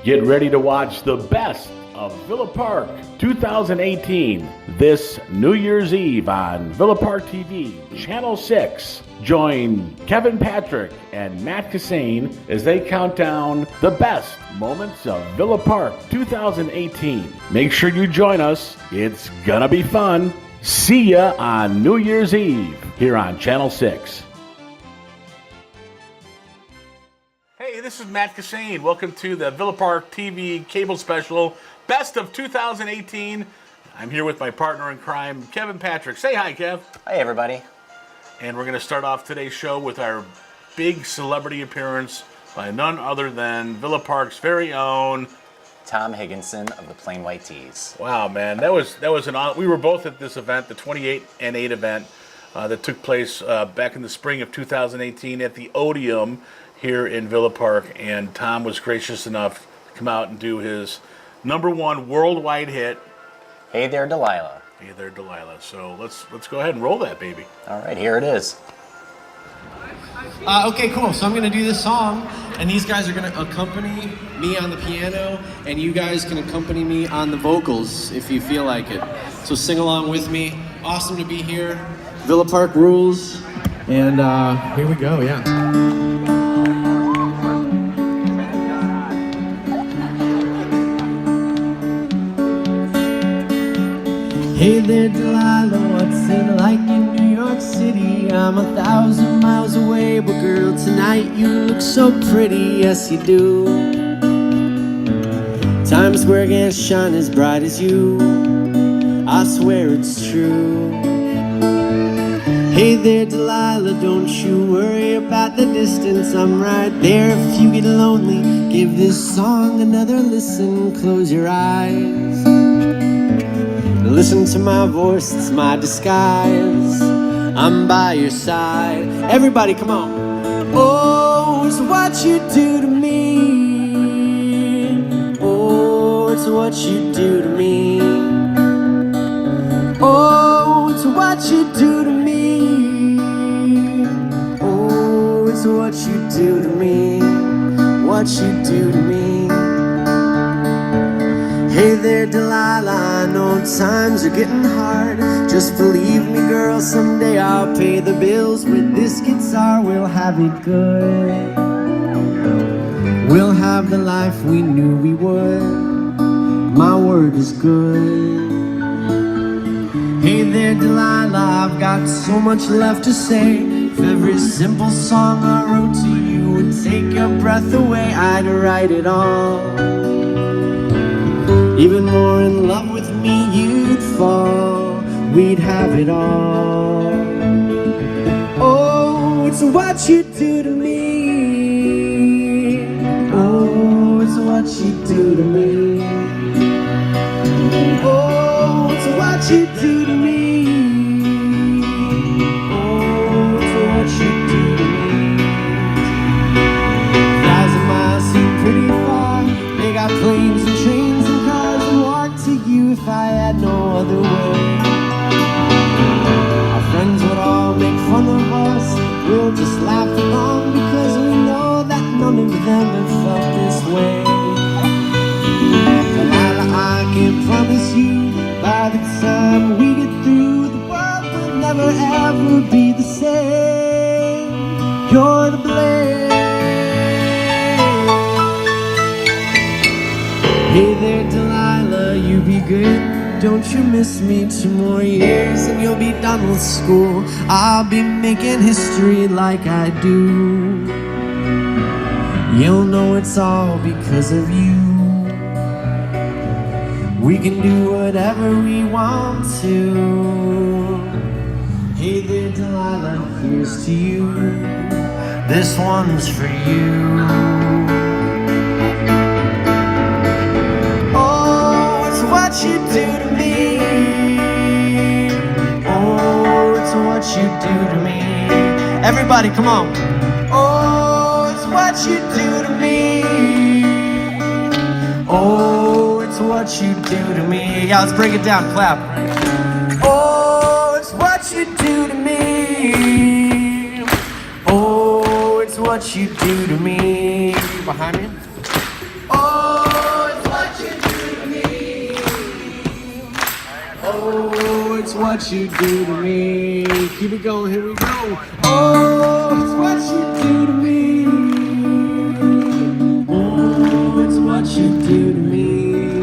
Get ready to watch the best of Villa Park 2018 this New Year's Eve on Villa Park TV, Channel 6. Join Kevin Patrick and Matt Kissane as they count down the best moments of Villa Park 2018. Make sure you join us. It's gonna be fun. See ya on New Year's Eve here on Channel 6. Hey, this is Matt Kissane. Welcome to the Villa Park TV cable special, Best of 2018. I'm here with my partner in crime, Kevin Patrick. Say hi, Kev. Hi, everybody. And we're going to start off today's show with our big celebrity appearance by none other than Villa Park's very own Tom Higgenson of the Plain White Tees. Wow, man, that was an honor. We were both at this event, the 28 and 8 event that took place back in the spring of 2018 at the Odeum here in Villa Park, and Tom was gracious enough to come out and do his #1 worldwide hit, Hey There, Delilah. Hey There, Delilah. So let's go ahead and roll that baby. All right, here it is. Okay, cool. So I'm going to do this song, and these guys are going to accompany me on the piano, and you guys can accompany me on the vocals if you feel like it. So sing along with me. Awesome to be here. Villa Park rules. And here we go, yeah. Hey there, Delilah, what's it like in New York City? I'm 1,000 miles away, but girl, tonight you look so pretty, yes you do. Times Square can't shine as bright as you, I swear it's true. Hey there, Delilah, don't you worry about the distance, I'm right there if you get lonely. Give this song another listen, close your eyes. Listen to my voice, it's my disguise. I'm by your side. Everybody, come on. Oh, it's what you do to me. Oh, it's what you do to me. Oh, it's what you do to me. Oh, it's what you do to me. What you do to me. Hey there, Delilah, I know times are getting hard. Just believe me, girl, someday I'll pay the bills. With this guitar, we'll have it good. We'll have the life we knew we would. My word is good. Hey there, Delilah, I've got so much left to say. If every simple song I wrote to you would take your breath away, I'd write it all. Even more in love with me you'd fall. We'd have it all. Oh, it's what you do to me. Oh, it's what you do to me. Oh, it's what you do to me. Oh, it's what you do to me. 1,000 miles seem pretty far. They got planes and trains and cars and walk to you if I had no other way. Our friends would all make fun of us. We'll just laugh along because we know that none of them have felt this way. Delilah, I can promise you, by the time we get through, the world will never ever be the same. You're the blame. Hey there, Delilah, you be good. Don't you miss me? 2 more years and you'll be done with school. I'll be making history like I do. You'll know it's all because of you. We can do whatever we want to. Hey there, Delilah, here's to you. This one's for you. What you do to me. Oh, it's what you do to me. Everybody, come on. Oh, it's what you do to me. Oh, it's what you do to me. Yeah, let's break it down. Clap. Oh, it's what you do to me. Oh, it's what you do to me. Behind me. Oh. it's what you do to me. Keep it going, here we go. Oh, it's what you do to me. Oh, it's what you do to me.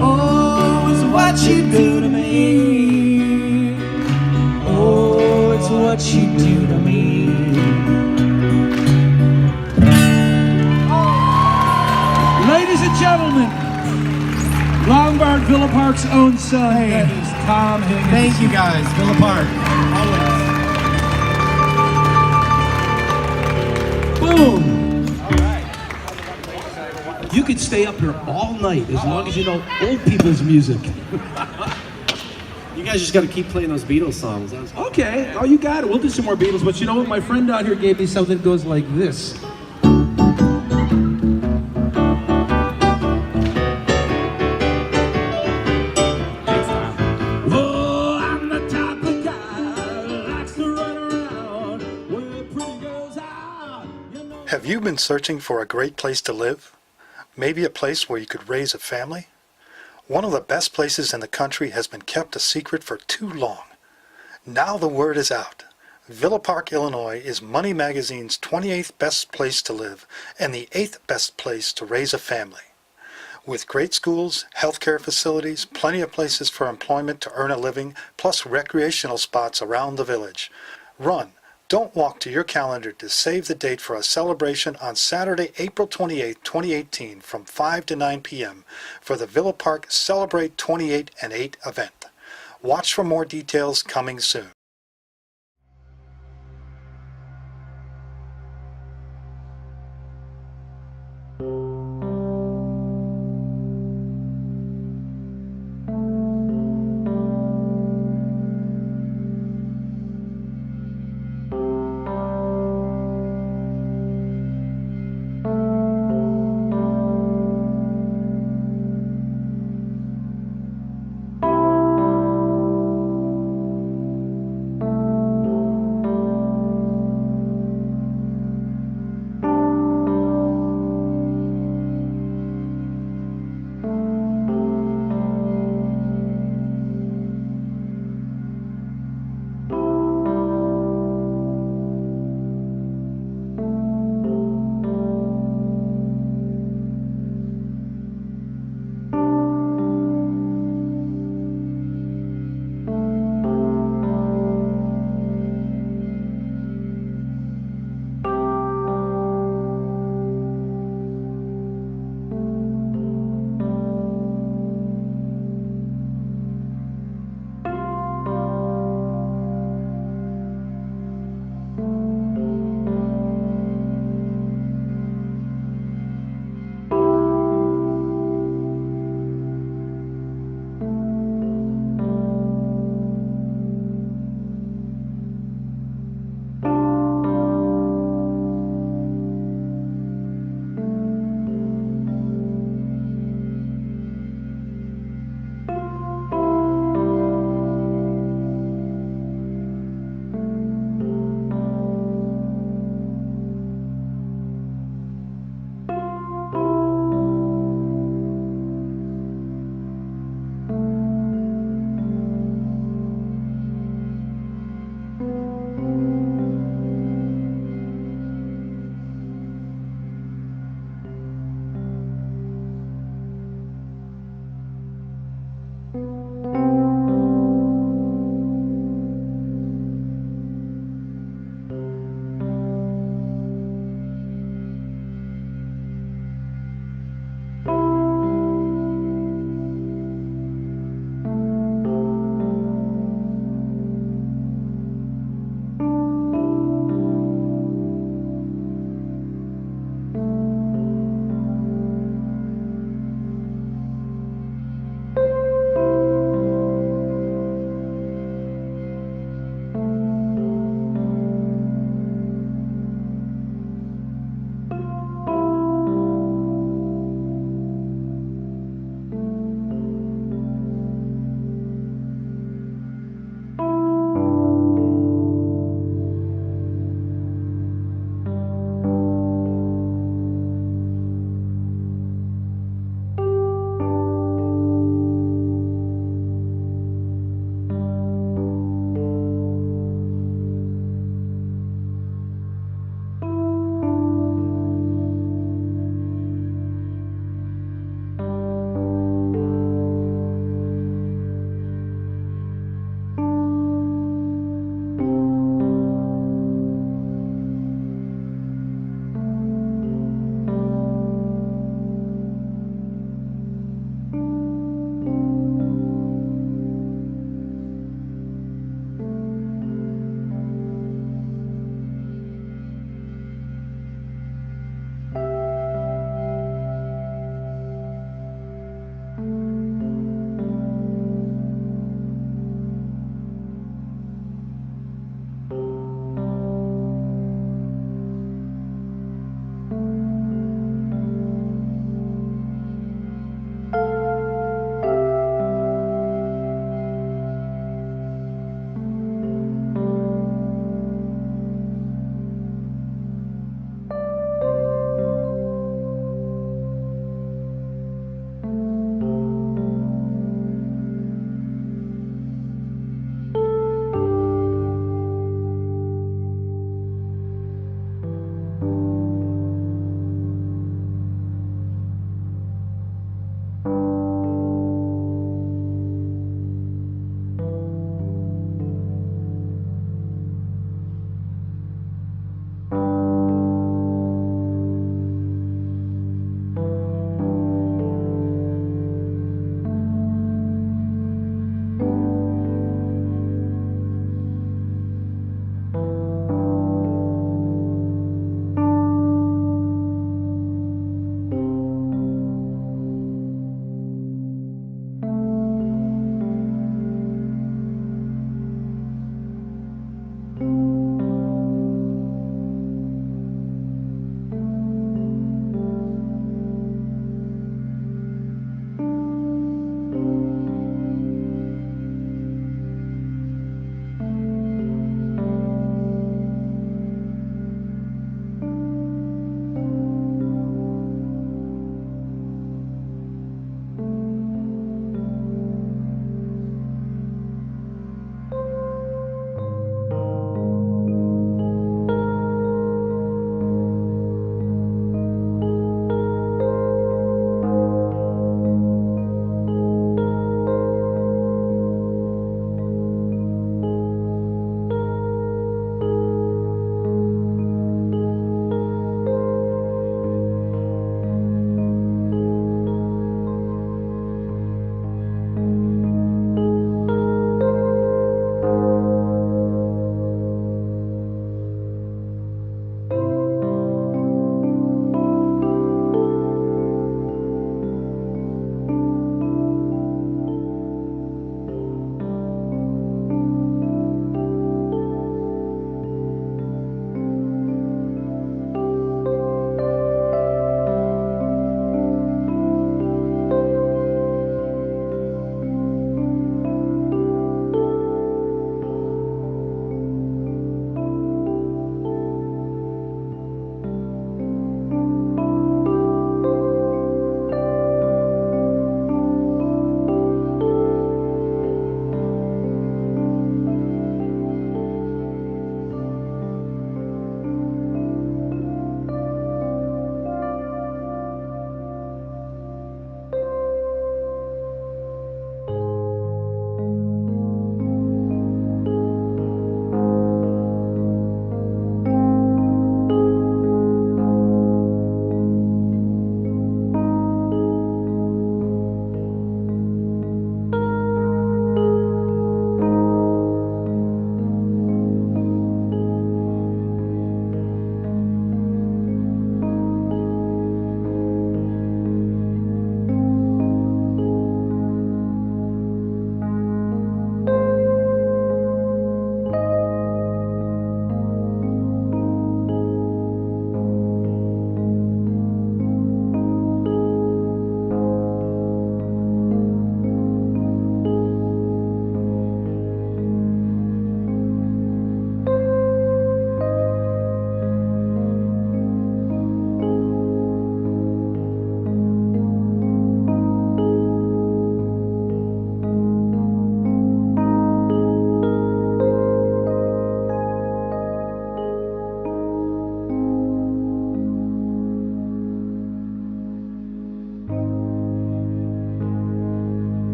Oh, it's what you do to me. Oh, it's what you do to me. Ladies and gentlemen, Lombard Villa Park's own son, that is Tom Higgenson. Thank you guys, Villa Park. Boom! You could stay up here all night as long as you know old people's music. You guys just gotta keep playing those Beatles songs. Okay, oh, you got it. We'll do some more Beatles, but you know what? My friend out here gave me something that goes like this. Whoa, I'm the type of guy that likes to run around where pretty girls are. You know. Have you been searching for a great place to live? Maybe a place where you could raise a family? One of the best places in the country has been kept a secret for too long. Now the word is out. Villa Park, Illinois is Money Magazine's 28th best place to live and the 8th best place to raise a family. With great schools, healthcare facilities, plenty of places for employment to earn a living, plus recreational spots around the village. Run. Don't walk to your calendar to save the date for a celebration on Saturday, April 28, 2018 from 5 to 9 p.m. for the Villa Park Celebrate 28 and 8 event. Watch for more details coming soon.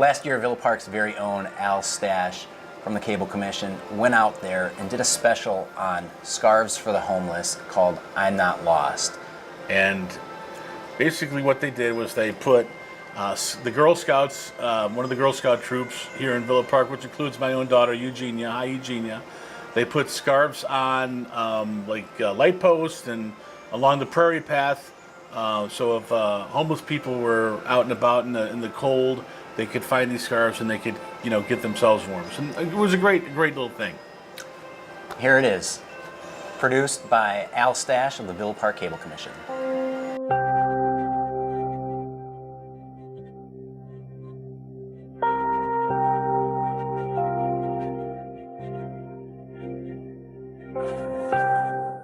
Last year, Villa Park's very own Al Stasch from the Cable Commission went out there and did a special on scarves for the homeless called I'm Not Lost. And basically what they did was they put the Girl Scouts, one of the Girl Scout troops here in Villa Park, which includes my own daughter, Eugenia. Hi, Eugenia. They put scarves on light posts and along the prairie path. So if homeless people were out and about in the cold, they could find these scarves and they could, get themselves warm. So it was a great little thing. Here it is, produced by Al Stasch of the Villa Park Cable Commission.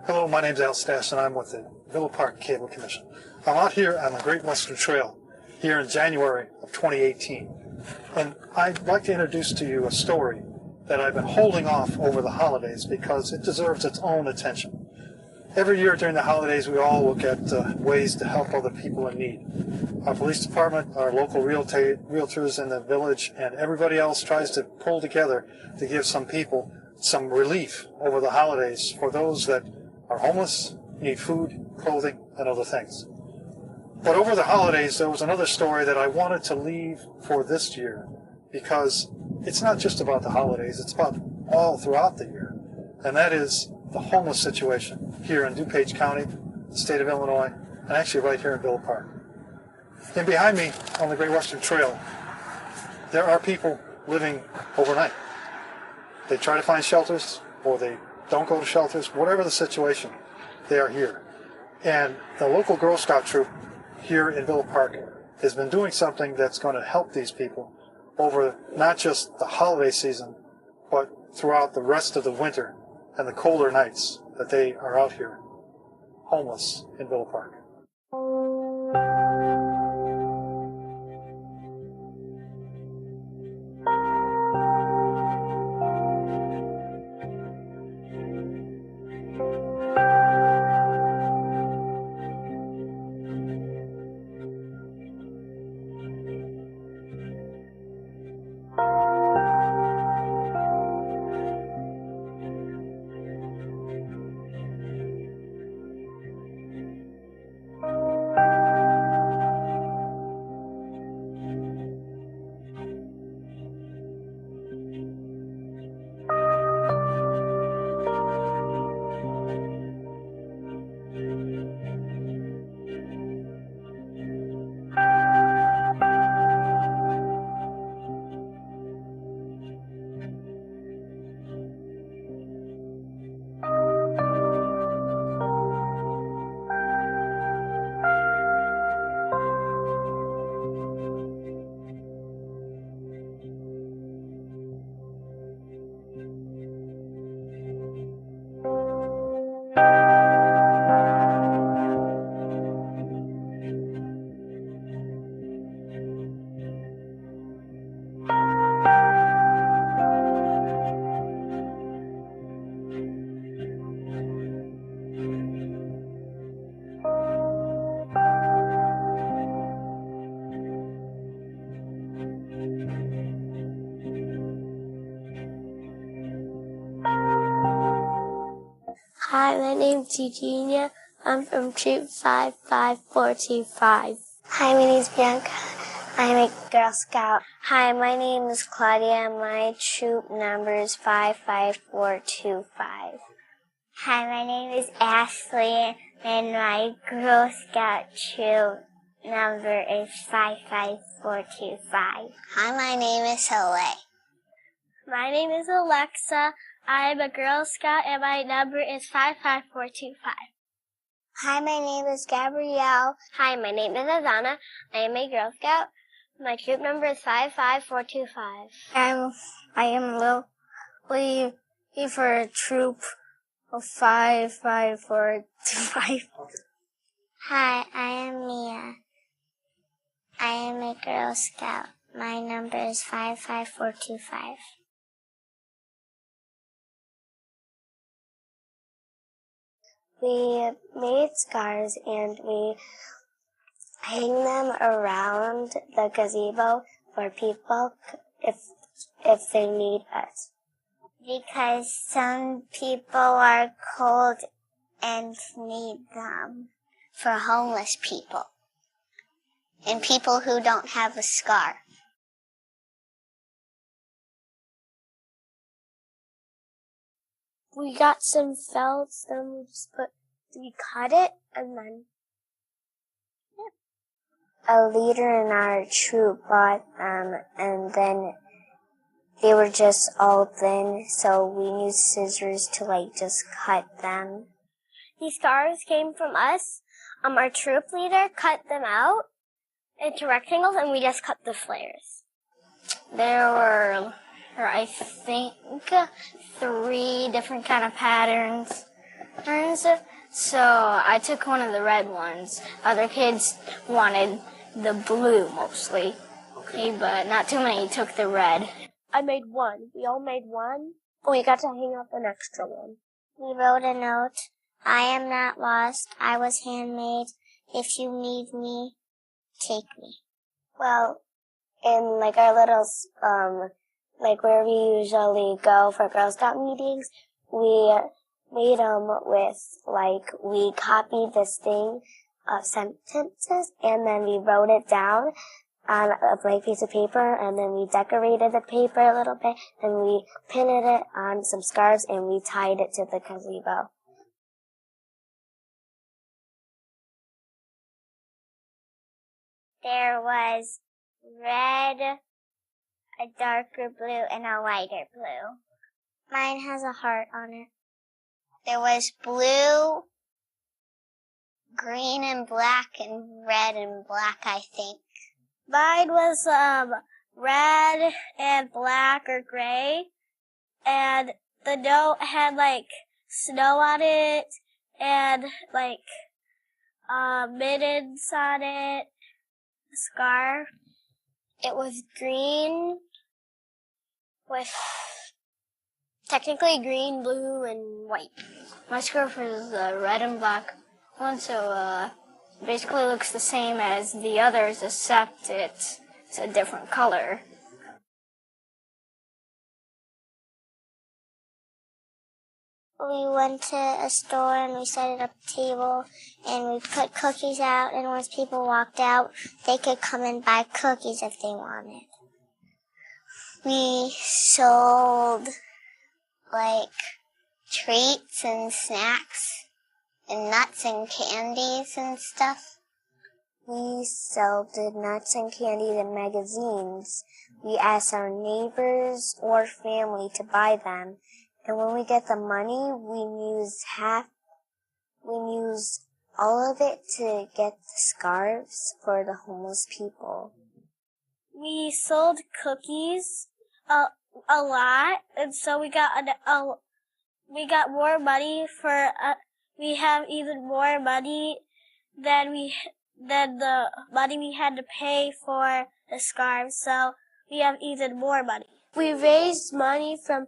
Hello, my name's Al Stasch, and I'm with the Villa Park Cable Commission. I'm out here on the Great Western Trail here in January of 2018. And I'd like to introduce to you a story that I've been holding off over the holidays because it deserves its own attention. Every year during the holidays, we all look at ways to help other people in need. Our police department, our local realtors in the village, and everybody else tries to pull together to give some people some relief over the holidays for those that are homeless, need food, clothing, and other things. But over the holidays, there was another story that I wanted to leave for this year because it's not just about the holidays, it's about all throughout the year. And that is the homeless situation here in DuPage County, the state of Illinois, and actually right here in Villa Park. And behind me on the Great Western Trail, there are people living overnight. They try to find shelters, or they don't go to shelters, whatever the situation, they are here. And the local Girl Scout troop here in Villa Park has been doing something that's going to help these people over not just the holiday season, but throughout the rest of the winter and the colder nights that they are out here, homeless in Villa Park. Hi, my name's Eugenia. I'm from Troop 55425. Hi, my name's Bianca. I'm a Girl Scout. Hi, my name is Claudia. My troop number is 55425. Hi, my name is Ashley, and my Girl Scout troop number is 55425. Hi, my name is Soleil. My name is Alexa. I'm a Girl Scout, and my number is 55425. Hi, my name is Gabrielle. Hi, my name is Azana. I am a Girl Scout. My troop number is 55425. I am Lily for a troop of 55425. Hi, I am Mia. I am a Girl Scout. My number is 55425. We made scarves and we hang them around the gazebo for people if they need us. Because some people are cold and need them. For homeless people. And people who don't have a scar. We got some felts, then we cut it, and then a leader in our troop bought them, and then they were just all thin, so we used scissors to just cut them. These scarves came from us. Our troop leader cut them out into rectangles, and we just cut the flares. There were, I think, 3 different kind of patterns. So I took one of the red ones. Other kids wanted the blue mostly, but not too many took the red. I made one. We all made one. We got to hang up an extra one. We wrote a note. I am not lost. I was handmade. If you need me, take me. Well, in our little, where we usually go for Girl Scout meetings, we made them with, we copied this thing of sentences, and then we wrote it down on a blank piece of paper, and then we decorated the paper a little bit, and we pinned it on some scarves, and we tied it to the gazebo. There was red, a darker blue, and a lighter blue. Mine has a heart on it. There was blue, green and black, and red and black, I think. Mine was red and black or gray, and the note had snow on it and mittens on it, a scarf. It was green with technically green, blue, and white. My scarf was red and black one, so basically looks the same as the others, except it's a different color. We went to a store and we set up a table and we put cookies out, and once people walked out, they could come and buy cookies if they wanted. We sold treats and snacks and nuts and candies and stuff. We sold nuts and candies in magazines. We asked our neighbors or family to buy them. And when we get the money, we use all of it to get the scarves for the homeless people. We sold cookies a lot, and so we got more money for. We have even more money than the money we had to pay for the scarves. So we have even more money. We raised money from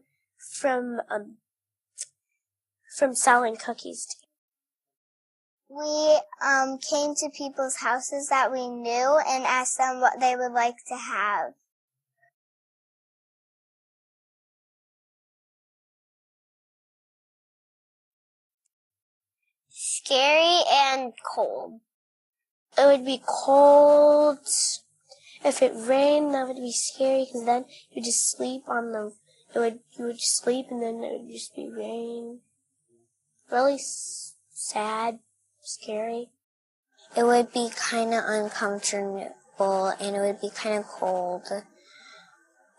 selling cookies. We came to people's houses that we knew and asked them what they would like to have. Scary and cold. It would be cold. If it rained, that would be scary, because then you just sleep on the. You would just sleep, and then it would just be rain. Really sad, scary. It would be kind of uncomfortable, and it would be kind of cold.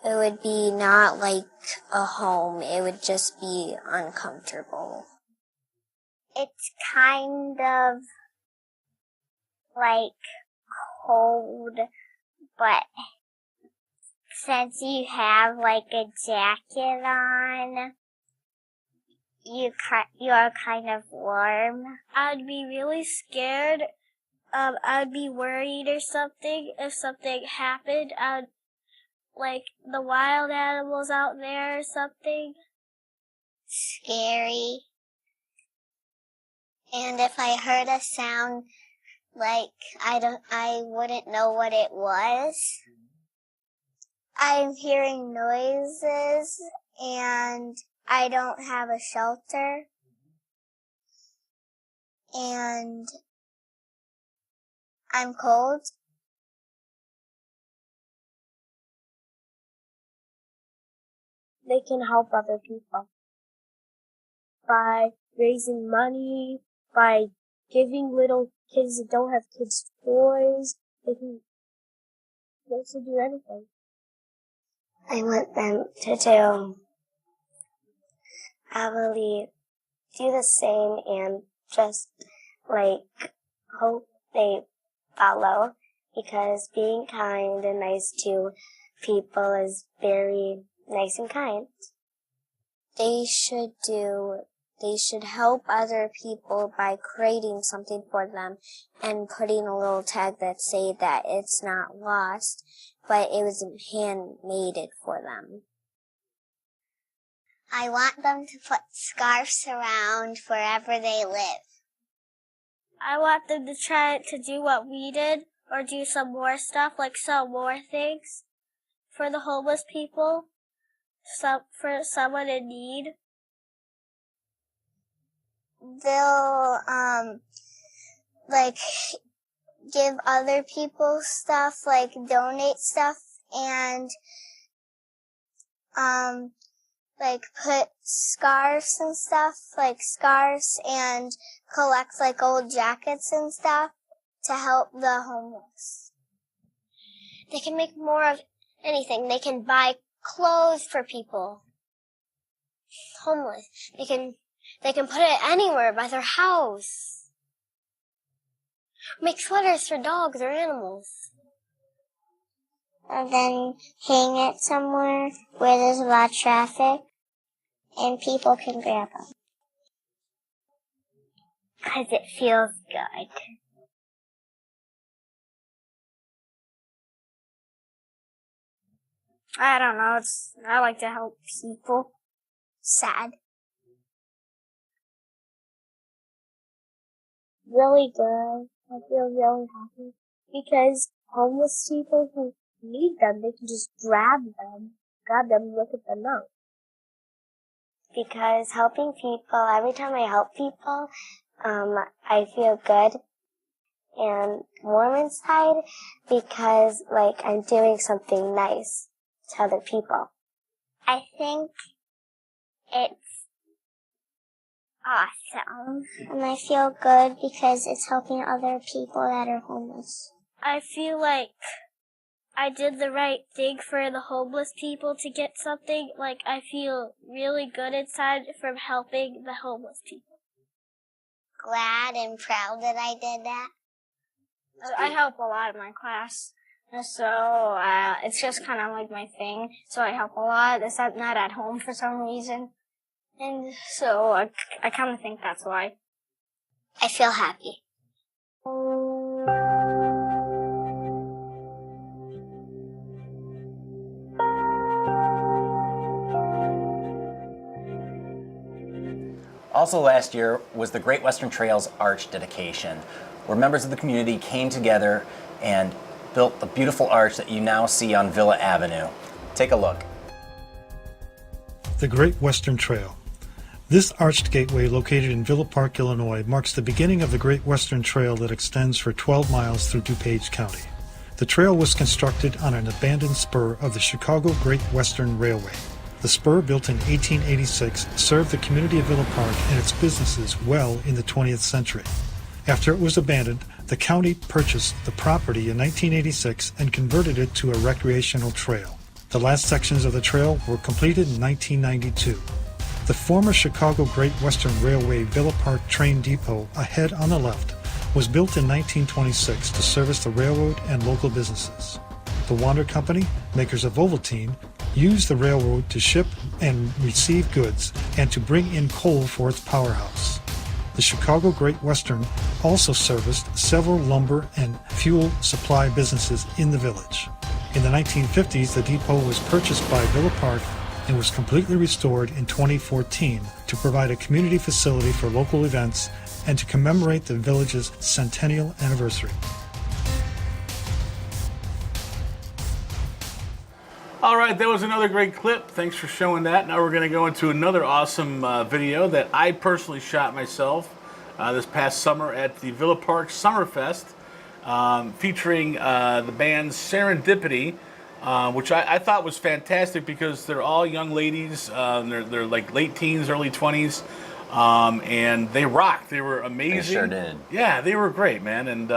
It would be not like a home. It would just be uncomfortable. It's kind of cold, but since you have a jacket on, you're kind of warm. I'd be really scared. I'd be worried or something if something happened. The wild animals out there or something. Scary. And if I heard a sound, I wouldn't know what it was. I'm hearing noises and I don't have a shelter. And I'm cold. They can help other people by raising money, by giving little kids that don't have kids toys. They can do anything. I want them to do, I believe, do the same and just, hope they follow, because being kind and nice to people is very nice and kind. They should help other people by creating something for them and putting a little tag that say that it's not lost, but it was handmade for them. I want them to put scarves around wherever they live. I want them to try to do what we did, or do some more stuff, like sell more things for the homeless people, for someone in need. They'll, give other people stuff, donate stuff, and, put scarves and stuff, and collect, old jackets and stuff to help the homeless. They can make more of anything. They can buy clothes for people. Homeless. They can put it anywhere by their house. Make sweaters for dogs or animals. And then hang it somewhere where there's a lot of traffic and people can grab them. 'Cause it feels good. I don't know. I like to help people. Sad. Really good. I feel really happy because homeless people who need them, they can just grab them, and look at them up. Because helping people, every time I help people, I feel good and warm inside because, I'm doing something nice to other people. I think it's awesome. And I feel good because it's helping other people that are homeless. I feel like I did the right thing for the homeless people to get something. I feel really good inside from helping the homeless people. Glad and proud that I did that. I help a lot in my class, so it's just kind of like my thing. So I help a lot. It's not at home for some reason, and so I kind of think that's why. I feel happy. Also last year was the Great Western Trail's arch dedication, where members of the community came together and built the beautiful arch that you now see on Villa Avenue. Take a look. The Great Western Trail. This arched gateway located in Villa Park, Illinois, marks the beginning of the Great Western Trail that extends for 12 miles through DuPage County. The trail was constructed on an abandoned spur of the Chicago Great Western Railway. The spur, built in 1886, served the community of Villa Park and its businesses well in the 20th century. After it was abandoned, the county purchased the property in 1986 and converted it to a recreational trail. The last sections of the trail were completed in 1992. The former Chicago Great Western Railway Villa Park train depot, ahead on the left, was built in 1926 to service the railroad and local businesses. The Wander Company, makers of Ovaltine, used the railroad to ship and receive goods and to bring in coal for its powerhouse. The Chicago Great Western also serviced several lumber and fuel supply businesses in the village. In the 1950s, the depot was purchased by Villa Park and was completely restored in 2014 to provide a community facility for local events and to commemorate the village's centennial anniversary. All right, that was another great clip. Thanks for showing that. Now we're going to go into another awesome video that I personally shot myself this past summer at the Villa Park Summerfest, featuring the band Serendipity, which I thought was fantastic because they're all young ladies. They're like late teens, early 20s, and they rocked. They were amazing. They sure did. Yeah, they were great, man. And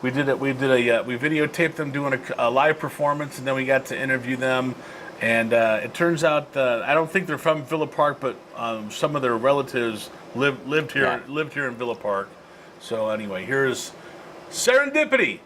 we videotaped them doing a live performance, and then we got to interview them. And it turns out I don't think they're from Villa Park, but some of their relatives lived here in Villa Park. So anyway, here's Serendipity.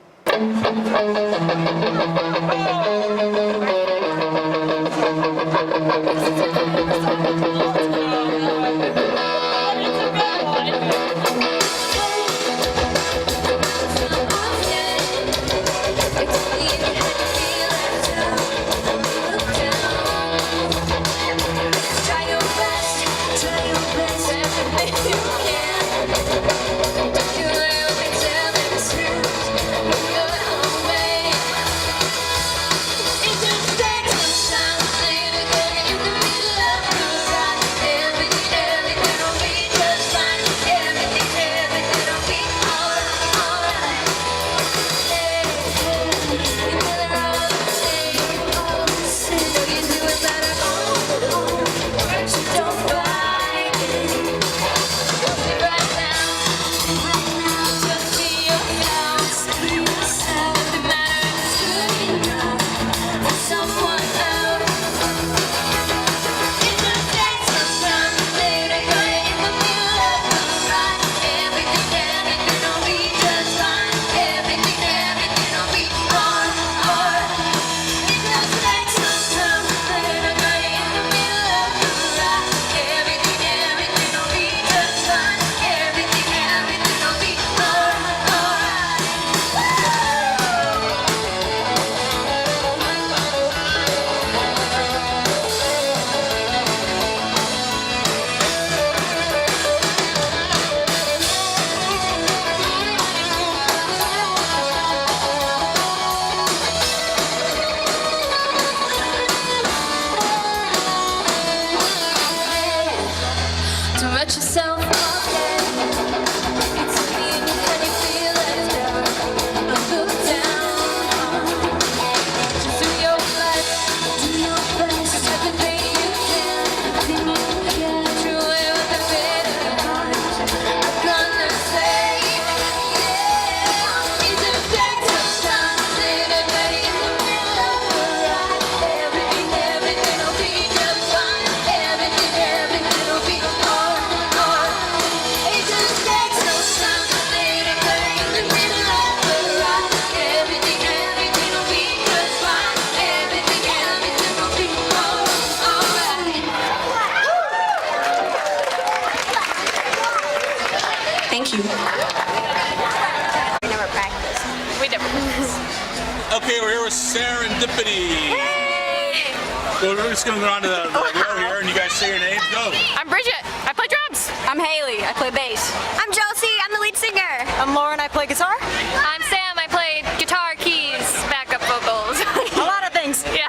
Okay, we're here with Serendipity. Hey! So we're just going to go on to the row here, and you guys say your names. Go. I'm Bridget. I play drums. I'm Haley. I play bass. I'm Josie. I'm the lead singer. I'm Lauren. I play guitar. I'm Sam. I play guitar, keys, backup vocals. A lot of things. Yeah.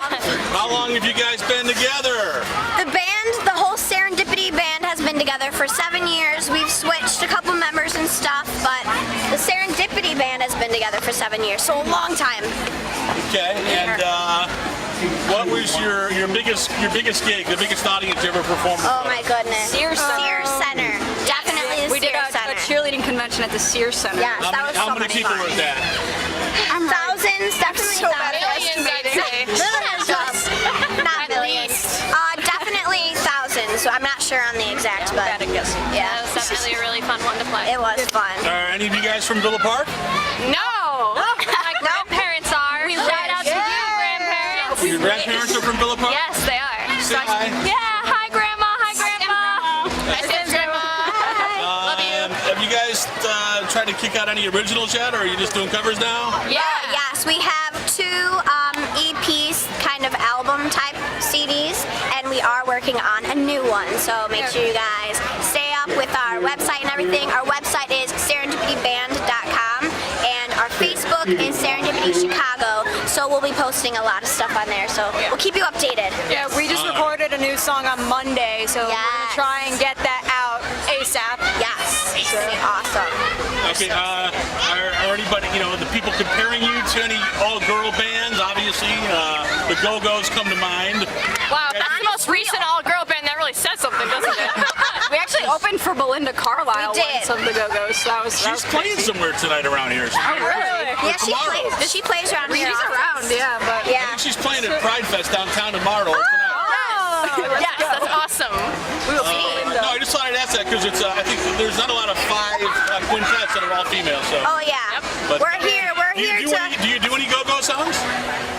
How long have you guys been together? The whole Serendipity band has been together for 7 years. We've switched a couple members and stuff, but the Serendipity band has been together for 7 years, so a long time. Okay, and what was your biggest gig, the biggest audience you ever performed with? Oh my goodness. Sears Center. Definitely the We did Sears Center. a cheerleading convention at the Sears Center. Yes, that was so How many people were that? Thousands, definitely so bad at thousands. estimating. Not millions. Definitely thousands. So I'm not sure on the exact, but yeah, That was definitely a really fun one to play. it was fun. Are any of you guys from Villa Park? No! My grandparents are. Shout out to you, grandparents. Your grandparents are from Villa Park? Yes, they are. Say hi. Yeah, hi, Grandma. Hi, Grandma. Hi, Grandma. Love you. Have you guys tried to kick out any originals yet, or are you just doing covers now? Yeah. Yes, we have 2 EPs, kind of album type CDs, and we are working on a new one. So make sure you guys stay up with our website and everything. Our website is serendipityband.com, and our Facebook is Serendipity Chicago. So we'll be posting posting a lot of stuff on there, so we'll keep you updated. Yeah, we just recorded a new song on Monday, so we're gonna try and get that out ASAP. Yes, it's gonna be awesome. Okay, are anybody, the people comparing you to any all-girl bands? Obviously, the Go-Go's come to mind. Wow, that's the most recent all-girl band. That really says something, doesn't it? We actually opened for Belinda Carlisle once of the Go-Go's. So She's playing somewhere tonight around here. Oh, really? Yeah, she plays around here. She's around, yeah, but... I think she's playing at Pride Fest downtown tomorrow. Yes, that's awesome. We will see. No, I just thought I'd ask that because it's. I think there's not a lot of 5 quintets that are all female. So. Oh yeah. But We're here do you do any go-go songs?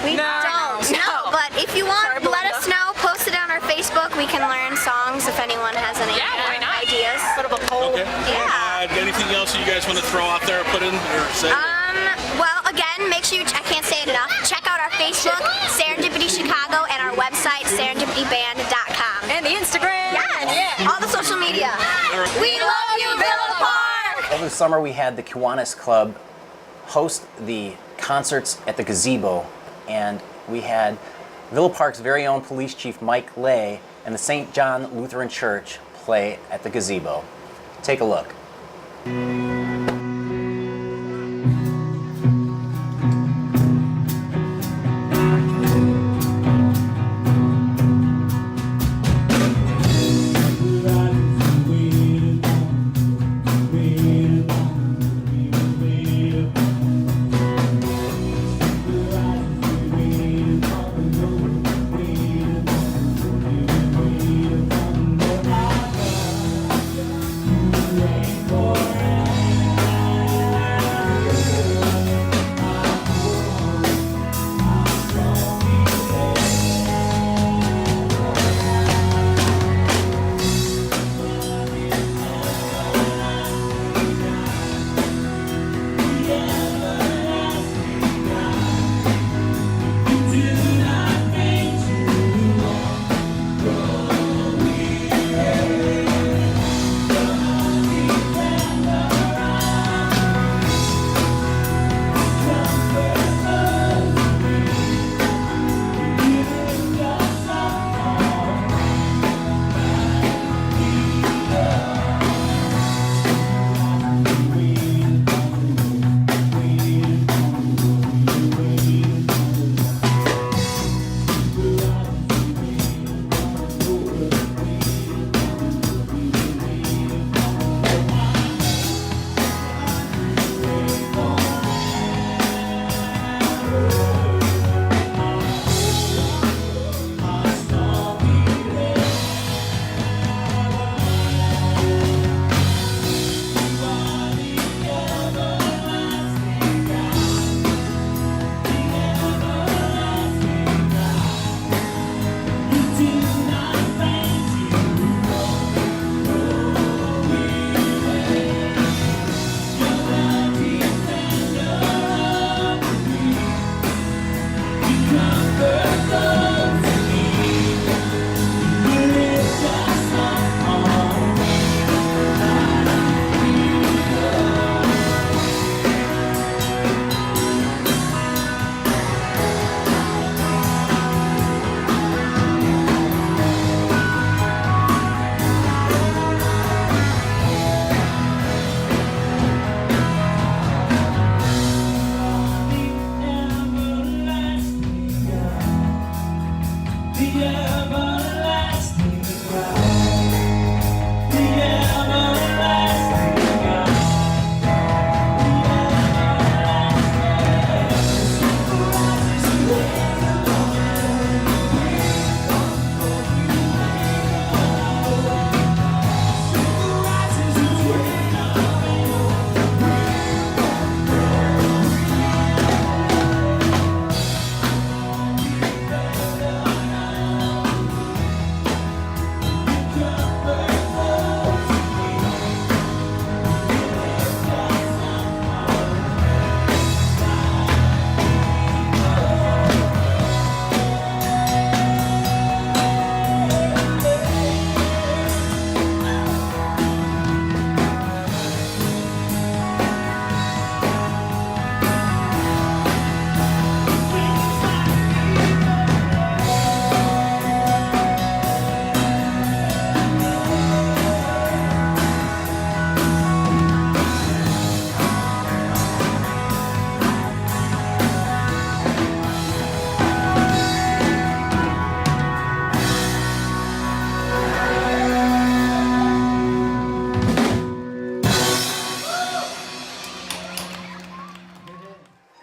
We don't. No, but if you want, let us know. Post it on our Facebook. We can learn songs if anyone has any ideas. Put up a poll. Okay. Yeah. Anything else you guys want to throw out there, put in, or say? Well, again, make sure I can't say it enough. Check out our Facebook, Serendipity Chicago, and our website, serendipityband.com. And the Instagram. Yeah. All the social media. We love you, Villa Park! Over the summer, we had the Kiwanis Club host the concerts at the gazebo, and we had Villa Park's very own police chief Mike Lay and the St. John Lutheran Church play at the gazebo. Take a look.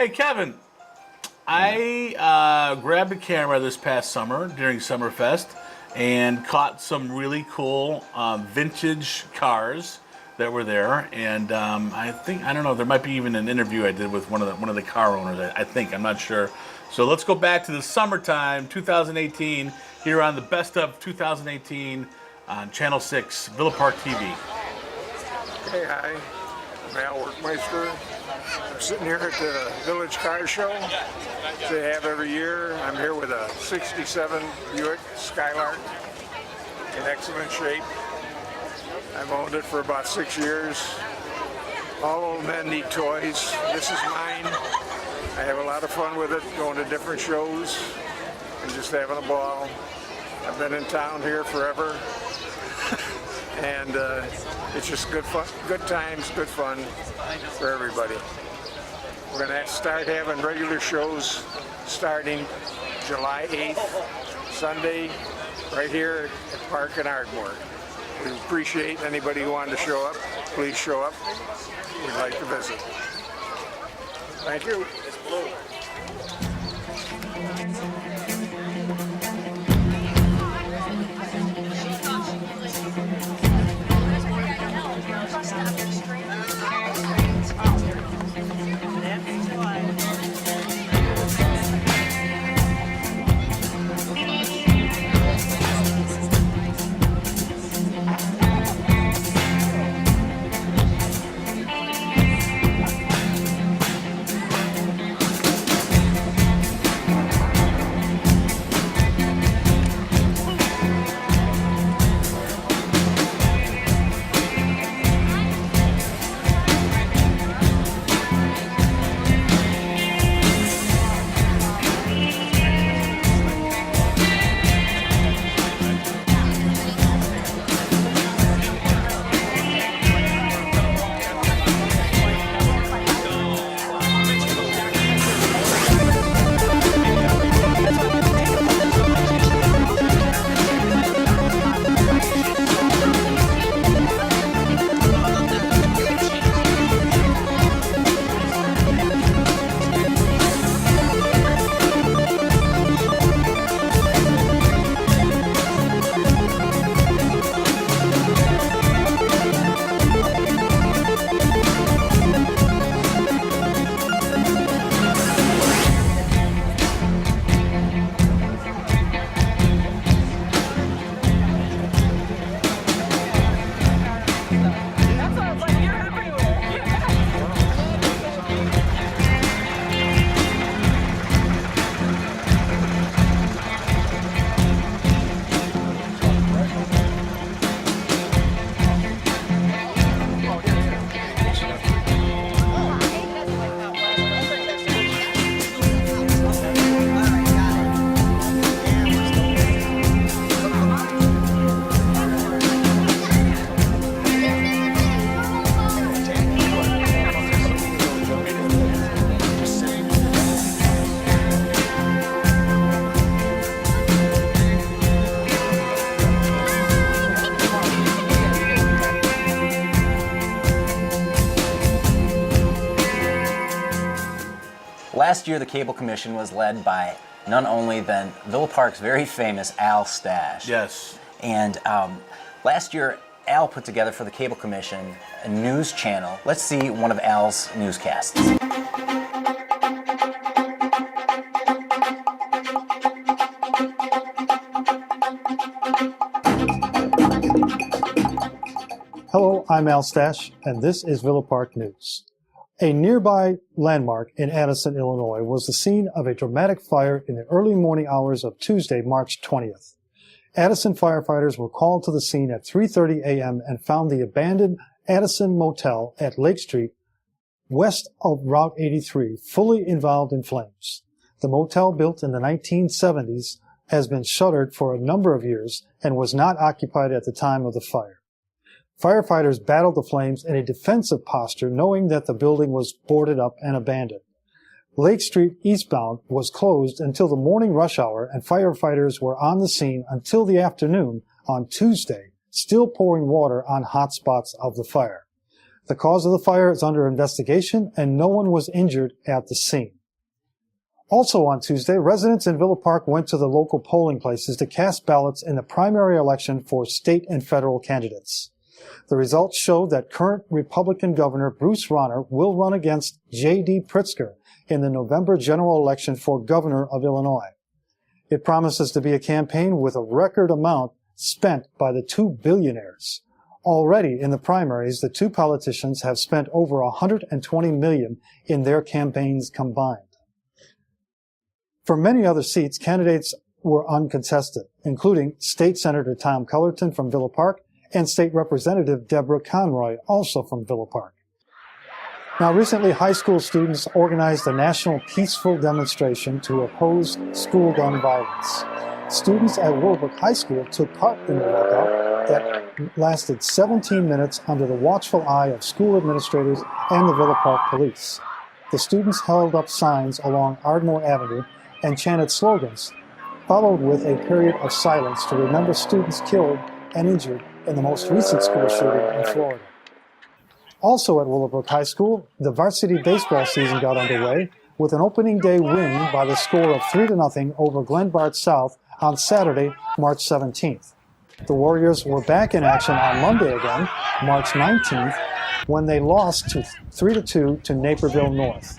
Hey, Kevin, I grabbed a camera this past summer during Summerfest and caught some really cool vintage cars that were there. And I don't know, there might be even an interview I did with one of the car owners. I think, I'm not sure. So let's go back to the summertime, 2018, here on the Best of 2018 on Channel 6, Villa Park TV. Hey, hi. I'm Al Workmeister. I'm sitting here at the Village Car Show they have every year. I'm here with a 67 Buick Skylark in excellent shape. I've owned it for about 6 years. All old men need toys. This is mine. I have a lot of fun with it, going to different shows and just having a ball. I've been in town here forever. And it's just good fun, good times, good fun for everybody. We're going to start having regular shows starting July 8th, Sunday, right here at Park in Ardmore. We appreciate anybody who wanted to show up. Please show up. We'd like to visit. Thank you. Last year, the Cable Commission was led by none only than Villa Park's very famous Al Stasch. Yes. And last year, Al put together for the Cable Commission a news channel. Let's see one of Al's newscasts. Hello, I'm Al Stasch, and this is Villa Park News. A nearby landmark in Addison, Illinois, was the scene of a dramatic fire in the early morning hours of Tuesday, March 20th. Addison firefighters were called to the scene at 3:30 a.m. and found the abandoned Addison Motel at Lake Street, west of Route 83, fully involved in flames. The motel, built in the 1970s, has been shuttered for a number of years and was not occupied at the time of the fire. Firefighters battled the flames in a defensive posture, knowing that the building was boarded up and abandoned. Lake Street eastbound was closed until the morning rush hour, and firefighters were on the scene until the afternoon on Tuesday, still pouring water on hot spots of the fire. The cause of the fire is under investigation and no one was injured at the scene. Also on Tuesday, residents in Villa Park went to the local polling places to cast ballots in the primary election for state and federal candidates. The results showed that current Republican Governor Bruce Rauner will run against J.D. Pritzker in the November general election for governor of Illinois. It promises to be a campaign with a record amount spent by the two billionaires. Already in the primaries, the two politicians have spent over $120 million in their campaigns combined. For many other seats, candidates were uncontested, including State Senator Tom Cullerton from Villa Park and State Representative Deborah Conroy, also from Villa Park. Now, recently, high school students organized a national peaceful demonstration to oppose school gun violence. Students at Willowbrook High School took part in the walkout that lasted 17 minutes under the watchful eye of school administrators and the Villa Park police. The students held up signs along Ardmore Avenue and chanted slogans, followed with a period of silence to remember students killed and injured in the most recent school shooting in Florida. Also at Willowbrook High School, the varsity baseball season got underway with an opening day win by the score of 3-0 over Glenbard South on Saturday, March 17th. The Warriors were back in action on Monday again, March 19th, when they lost 3-2 to Naperville North.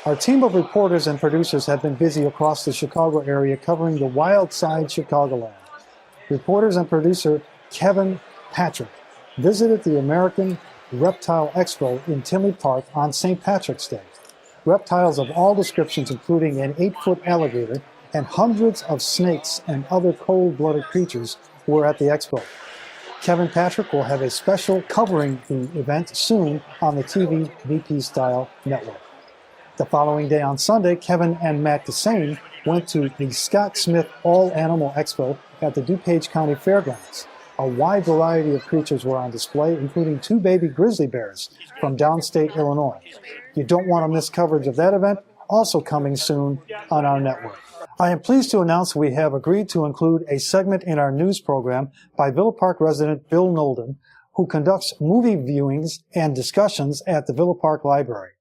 Our team of reporters and producers have been busy across the Chicago area covering the wild side Chicagoland. Reporters and producer Kevin Patrick visited the American Reptile Expo in Tinley Park on St. Patrick's Day. Reptiles of all descriptions, including an 8-foot alligator and hundreds of snakes and other cold-blooded creatures, were at the expo. Kevin Patrick will have a special covering the event soon on the TV VP Style Network. The following day on Sunday, Kevin and Matt Kissane went to the Scott Smith All Animal Expo at the DuPage County Fairgrounds. A wide variety of creatures were on display, including 2 baby grizzly bears from downstate Illinois. You don't want to miss coverage of that event, also coming soon on our network. I am pleased to announce we have agreed to include a segment in our news program by Villa Park resident Bill Nolden, who conducts movie viewings and discussions at the Villa Park Library.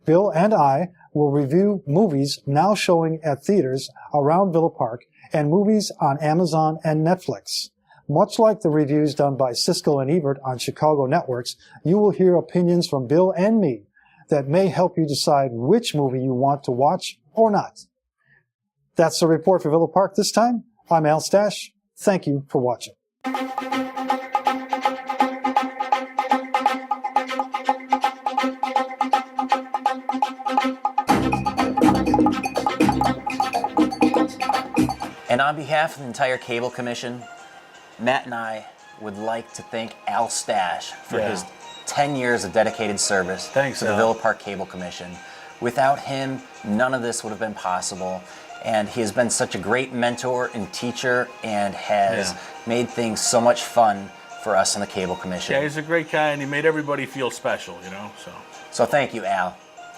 Bill and I will review movies now showing at theaters around Villa Park and movies on Amazon and Netflix. Much like the reviews done by Siskel and Ebert on Chicago networks, you will hear opinions from Bill and me that may help you decide which movie you want to watch or not. That's the report for Villa Park this time. I'm Al Stasch. Thank you for watching. And on behalf of the entire Cable Commission, Matt and I would like to thank Al Stasch for his 10 years of dedicated service to the Villa Park Cable Commission. Without him, none of this would have been possible. And he has been such a great mentor and teacher and has made things so much fun for us in the Cable Commission. Yeah, he's a great guy and he made everybody feel special, you know. So thank you, Al.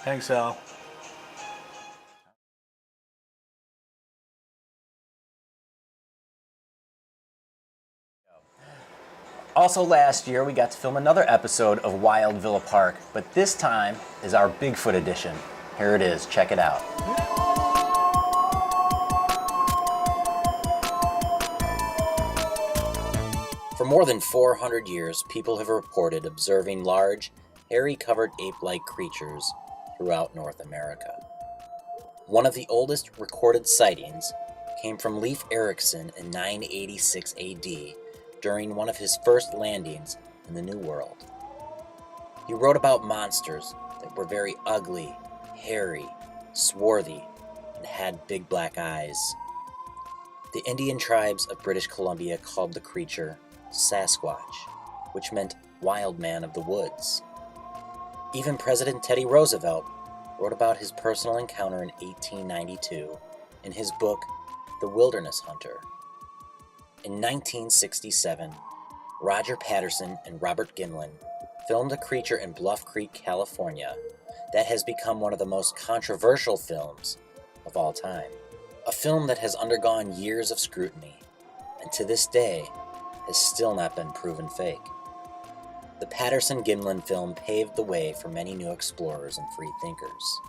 Thanks, Al. Also last year, we got to film another episode of Wild Villa Park, but this time is our Bigfoot edition. Here it is. Check it out. For more than 400 years, people have reported observing large, hairy-covered ape-like creatures throughout North America. One of the oldest recorded sightings came from Leif Erikson in 986 AD, during one of his first landings in the New World. He wrote about monsters that were very ugly, hairy, swarthy, and had big black eyes. The Indian tribes of British Columbia called the creature Sasquatch, which meant wild man of the woods. Even President Teddy Roosevelt wrote about his personal encounter in 1892 in his book, The Wilderness Hunter. In 1967, Roger Patterson and Robert Gimlin filmed a creature in Bluff Creek, California, that has become one of the most controversial films of all time. A film that has undergone years of scrutiny, and to this day has still not been proven fake. The Patterson-Gimlin film paved the way for many new explorers and free thinkers.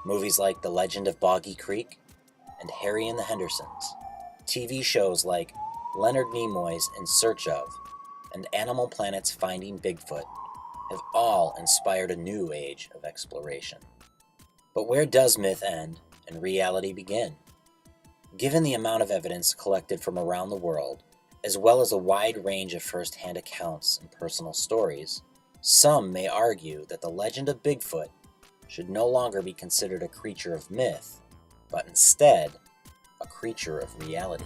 Movies like The Legend of Boggy Creek and Harry and the Hendersons, TV shows like Leonard Nimoy's In Search of and Animal Planet's Finding Bigfoot have all inspired a new age of exploration. But where does myth end and reality begin? Given the amount of evidence collected from around the world, as well as a wide range of first-hand accounts and personal stories, some may argue that the legend of Bigfoot should no longer be considered a creature of myth, but instead, a creature of reality.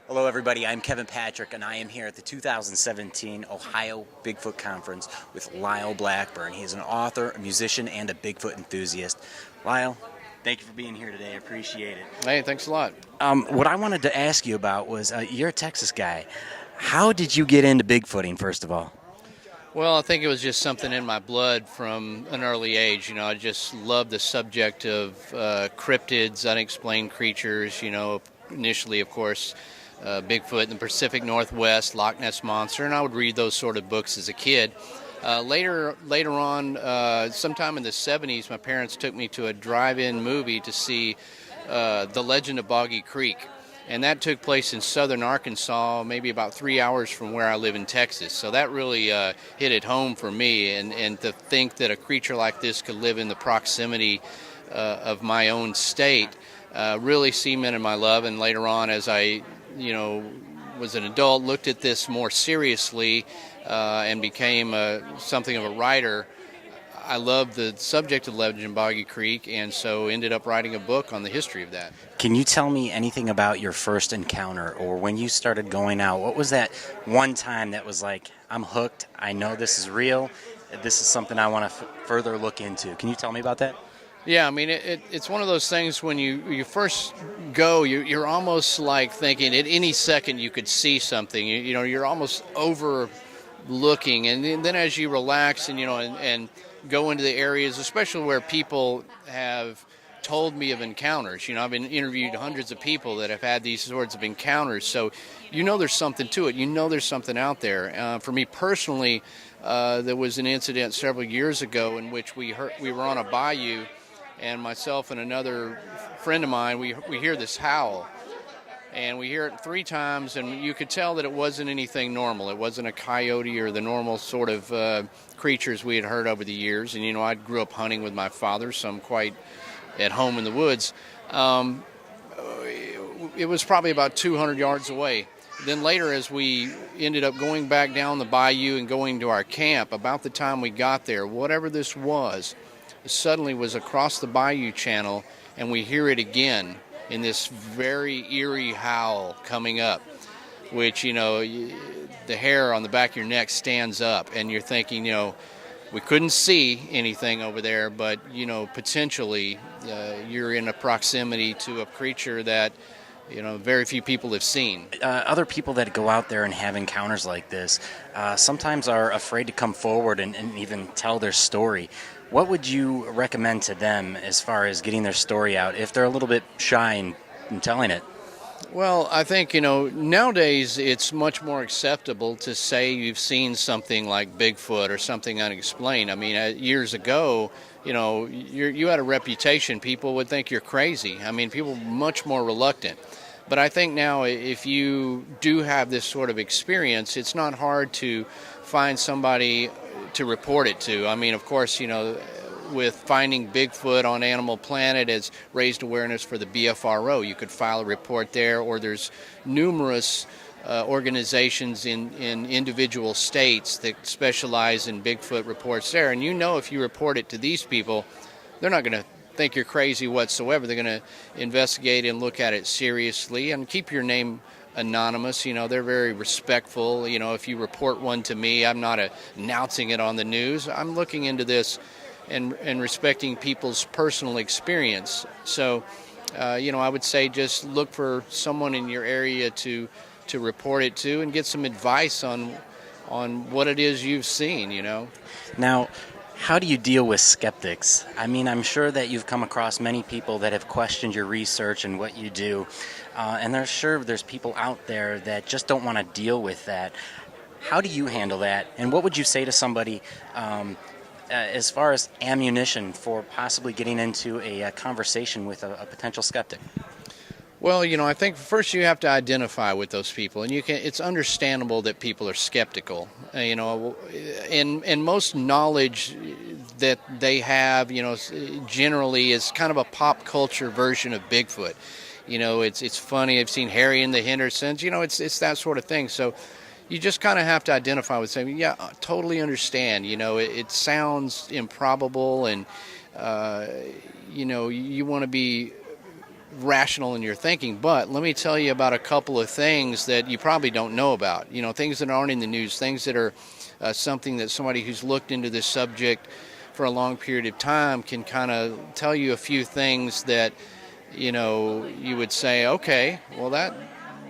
Hello everybody, I'm Kevin Patrick and I am here at the 2017 Ohio Bigfoot Conference with Lyle Blackburn. He is an author, a musician, and a Bigfoot enthusiast. Lyle, thank you for being here today. I appreciate it. Hey, thanks a lot. What I wanted to ask you about was, you're a Texas guy. How did you get into Bigfooting, first of all? Well, I think it was just something in my blood from an early age. You know, I just loved the subject of cryptids, unexplained creatures. You know, initially, of course, Bigfoot in the Pacific Northwest, Loch Ness Monster, and I would read those sort of books as a kid. Later on, sometime in the 70s, my parents took me to a drive-in movie to see The Legend of Boggy Creek. And that took place in southern Arkansas, maybe about 3 hours from where I live in Texas. So that really hit it home for me. And to think that a creature like this could live in the proximity of my own state really cemented my love. And later on, as I was an adult, looked at this more seriously and became something of a writer, I loved the subject of Legend of Boggy Creek, and so ended up writing a book on the history of that. Can you tell me anything about your first encounter, or when you started going out? What was that one time that was like, I'm hooked, I know this is real, this is something I want to further look into? Can you tell me about that? Yeah, I mean, it's one of those things when you first go, you're almost like thinking at any second you could see something. You're almost overlooking, and then as you relax and go into the areas, especially where people have told me of encounters. I've been interviewed hundreds of people that have had these sorts of encounters, so there's something to it. There's something out there. For me personally, there was an incident several years ago in which we were on a bayou, and myself and another friend of mine, we hear this howl. And we hear it 3 times, and you could tell that it wasn't anything normal. It wasn't a coyote or the normal sort of creatures we had heard over the years. And, I grew up hunting with my father, so I'm quite at home in the woods. It was probably about 200 yards away. Then later, as we ended up going back down the bayou and going to our camp, about the time we got there, whatever this was, it suddenly was across the bayou channel, and we hear it again in this very eerie howl coming up, which, the hair on the back of your neck stands up, and you're thinking, we couldn't see anything over there, but, potentially you're in a proximity to a creature that, very few people have seen. Other people that go out there and have encounters like this sometimes are afraid to come forward and even tell their story. What would you recommend to them as far as getting their story out if they're a little bit shy in telling it? Well, I think, nowadays it's much more acceptable to say you've seen something like Bigfoot or something unexplained. I mean, years ago, you had a reputation. People would think you're crazy. I mean, people were much more reluctant. But I think now if you do have this sort of experience, it's not hard to find somebody to report it to. I mean, of course, with Finding Bigfoot on Animal Planet has raised awareness for the BFRO. You could file a report there, or there's numerous organizations in individual states that specialize in Bigfoot reports there. And if you report it to these people, they're not going to think you're crazy whatsoever. They're going to investigate and look at it seriously and keep your name anonymous. They're very respectful. If you report one to me, I'm not announcing it on the news. I'm looking into this and respecting people's personal experience. So I would say just look for someone in your area to report it to and get some advice on what it is you've seen, Now, how do you deal with skeptics? I mean, I'm sure that you've come across many people that have questioned your research and what you do, and there's people out there that just don't want to deal with that. How do you handle that, and what would you say to somebody as far as ammunition for possibly getting into a conversation with a potential skeptic? Well, I think first you have to identify with those people, and it's understandable that people are skeptical. And most knowledge that they have, generally is kind of a pop culture version of Bigfoot. It's funny. I've seen Harry and the Hendersons. It's that sort of thing. So you just kind of have to identify with saying, yeah, I totally understand. It sounds improbable, and you want to be rational in your thinking, but let me tell you about a couple of things that you probably don't know about. Things that aren't in the news, things that are something that somebody who's looked into this subject for a long period of time can kind of tell you a few things that you would say, okay, well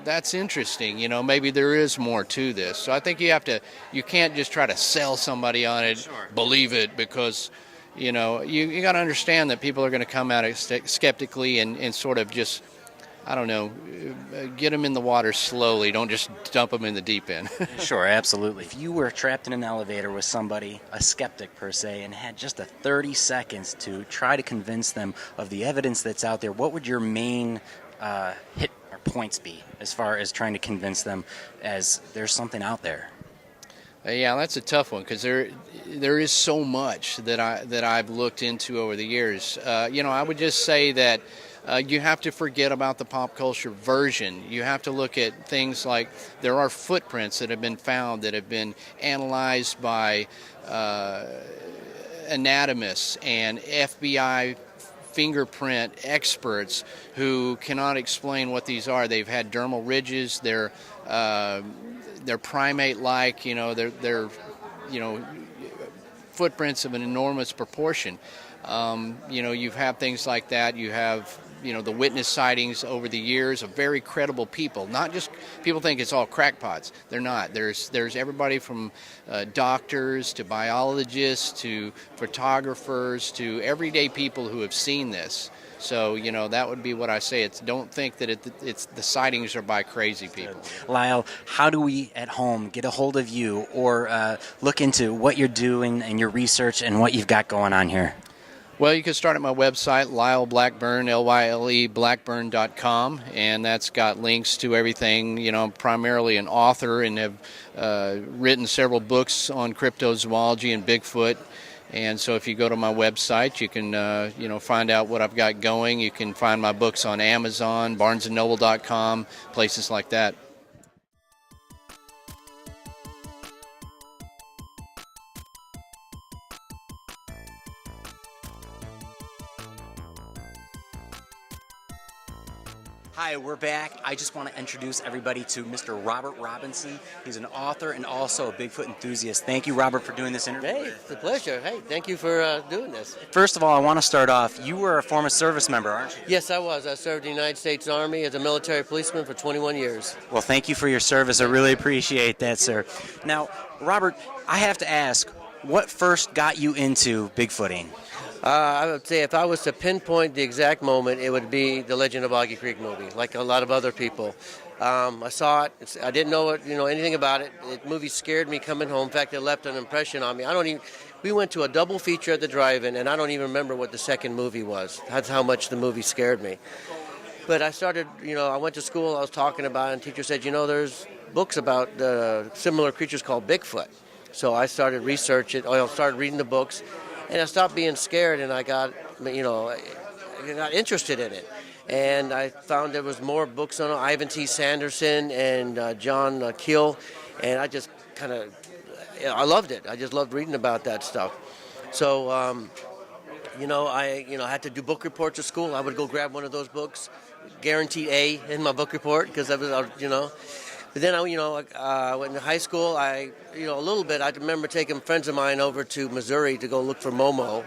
that's interesting. Maybe there is more to this. So I think you can't just try to sell somebody on it, sure, believe it, because you got to understand that people are going to come at it skeptically and sort of just, I don't know, get them in the water slowly. Don't just dump them in the deep end. Sure, absolutely. If you were trapped in an elevator with somebody, a skeptic per se, and had just 30 seconds to try to convince them of the evidence that's out there, what would your main hit or points be as far as trying to convince them as there's something out there? Yeah, that's a tough one because there is so much that I've looked into over the years. I would just say that you have to forget about the pop culture version. You have to look at things like there are footprints that have been found that have been analyzed by anatomists and FBI fingerprint experts who cannot explain what these are. They've had dermal ridges. They're primate-like. They're footprints of an enormous proportion. You've had things like that. You have the witness sightings over the years of very credible people. Not just people think it's all crackpots. They're not. There's everybody from doctors to biologists to photographers to everyday people who have seen this. So, that would be what I say. Don't think that it's the sightings are by crazy people. Lyle, how do we at home get a hold of you or look into what you're doing and your research and what you've got going on here? Well, you can start at my website, Lyle Blackburn, Lyle Blackburn.com, and that's got links to everything. I'm primarily an author and have written several books on cryptozoology and Bigfoot. And so if you go to my website, you can, find out what I've got going. You can find my books on Amazon, BarnesandNoble.com, places like that. Hi, we're back. I just want to introduce everybody to Mr. Robert Robinson. He's an author and also a Bigfoot enthusiast. Thank you, Robert, for doing this interview. Hey, it's a pleasure. Hey, thank you for doing this. First of all, I want to start off. You were a former service member, aren't you? Yes, I was. I served in the United States Army as a military policeman for 21 years. Well, thank you for your service. I really appreciate that, sir. Now, Robert, I have to ask, what first got you into Bigfooting? I would say if I was to pinpoint the exact moment, it would be the Legend of Boggy Creek movie, like a lot of other people. I saw it. I didn't know anything about it. The movie scared me coming home. In fact, it left an impression on me. We went to a double feature at the drive-in, and I don't even remember what the second movie was. That's how much the movie scared me. But I started, I went to school, I was talking about it, and the teacher said, there's books about similar creatures called Bigfoot. So I started researching, I started reading the books, and I stopped being scared, and I got interested in it. And I found there was more books on Ivan T. Sanderson and John Keel, and I just I loved it. I just loved reading about that stuff. So, I had to do book reports at school. I would go grab one of those books, guaranteed A in my book report, because I was, But then, I went to high school. A little bit. I remember taking friends of mine over to Missouri to go look for Momo,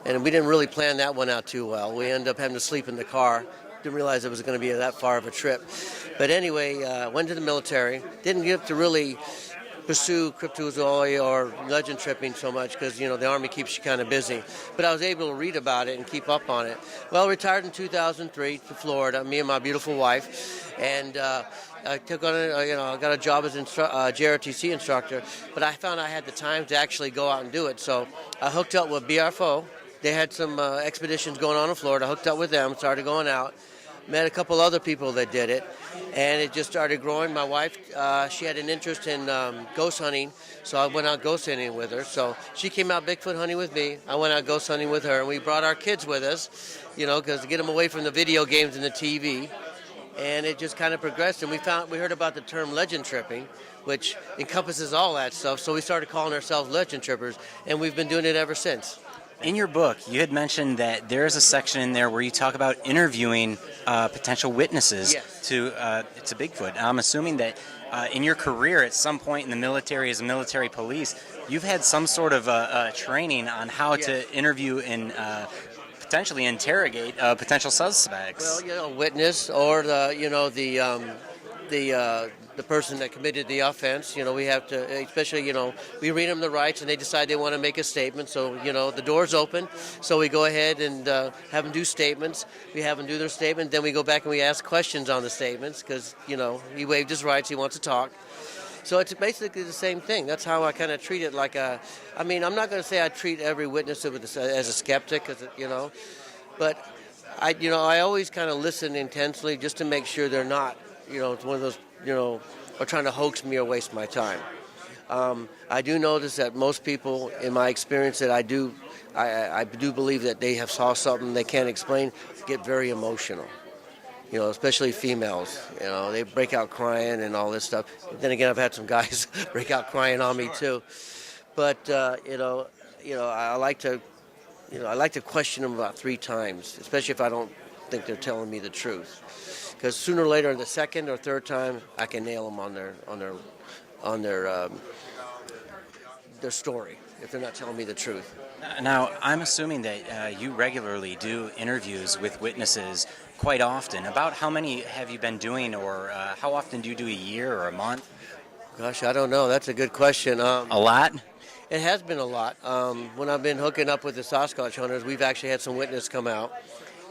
and we didn't really plan that one out too well. We ended up having to sleep in the car. didn't realize it was going to be that far of a trip. But anyway, went to the military. Didn't get to really pursue cryptozoology or legend tripping so much because, the Army keeps you kind of busy. But I was able to read about it and keep up on it. Well, retired in 2003 to Florida, me and my beautiful wife. And I took on, I got a job as JRTC instructor, but I found I had the time to actually go out and do it. So I hooked up with BRFO. They had some expeditions going on in Florida. Hooked up with them, started going out. Met a couple other people that did it, and it just started growing. My wife, she had an interest in ghost hunting, so I went out ghost hunting with her. So she came out Bigfoot hunting with me. I went out ghost hunting with her, and we brought our kids with us, because to get them away from the video games and the TV. And it just kind of progressed, and we heard about the term legend tripping, which encompasses all that stuff. So we started calling ourselves legend trippers, and we've been doing it ever since. In your book, you had mentioned that there's a section in there where you talk about interviewing potential witnesses to Bigfoot. I'm assuming that in your career at some point in the military as a military police, you've had some sort of training on how to interview and potentially interrogate potential suspects. Well, witness or the person that committed the offense. We have to, especially, we read them the rights and they decide they want to make a statement. So, the door's open. So we go ahead and have them do statements. We have them do their statement. Then we go back and we ask questions on the statements because, he waived his rights. He wants to talk. So it's basically the same thing. That's how I kind of treat it like I'm not going to say I treat every witness as a skeptic, but I always kind of listen intensely just to make sure they're not, it's one of those, are trying to hoax me or waste my time. I do notice that most people, in my experience, that I do believe that they have saw something they can't explain, get very emotional. Especially females. They break out crying and all this stuff. Then again, I've had some guys break out crying on me too. But I like to question them about 3 times, especially if I don't think they're telling me the truth. Because sooner or later, the second or third time, I can nail them on their story if they're not telling me the truth. Now, I'm assuming that you regularly do interviews with witnesses quite often. About how many have you been doing, or how often do you do a year or a month? Gosh, I don't know. That's a good question. A lot? It has been a lot. When I've been hooking up with the Sasquatch hunters, we've actually had some witnesses come out,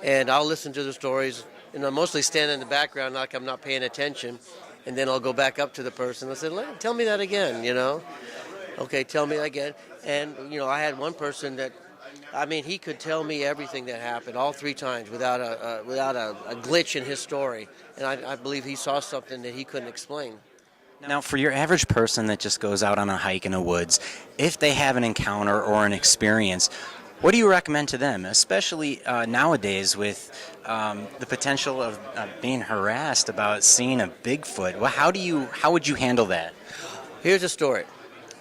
and I'll listen to the stories, and I mostly stand in the background like I'm not paying attention, and then I'll go back up to the person and say, tell me that again, Okay, tell me again. And, I had one person that, he could tell me everything that happened all 3 times without a glitch in his story. And I believe he saw something that he couldn't explain. Now, for your average person that just goes out on a hike in the woods, if they have an encounter or an experience, what do you recommend to them, especially nowadays with the potential of being harassed about seeing a Bigfoot? Well, how would you handle that? Here's a story.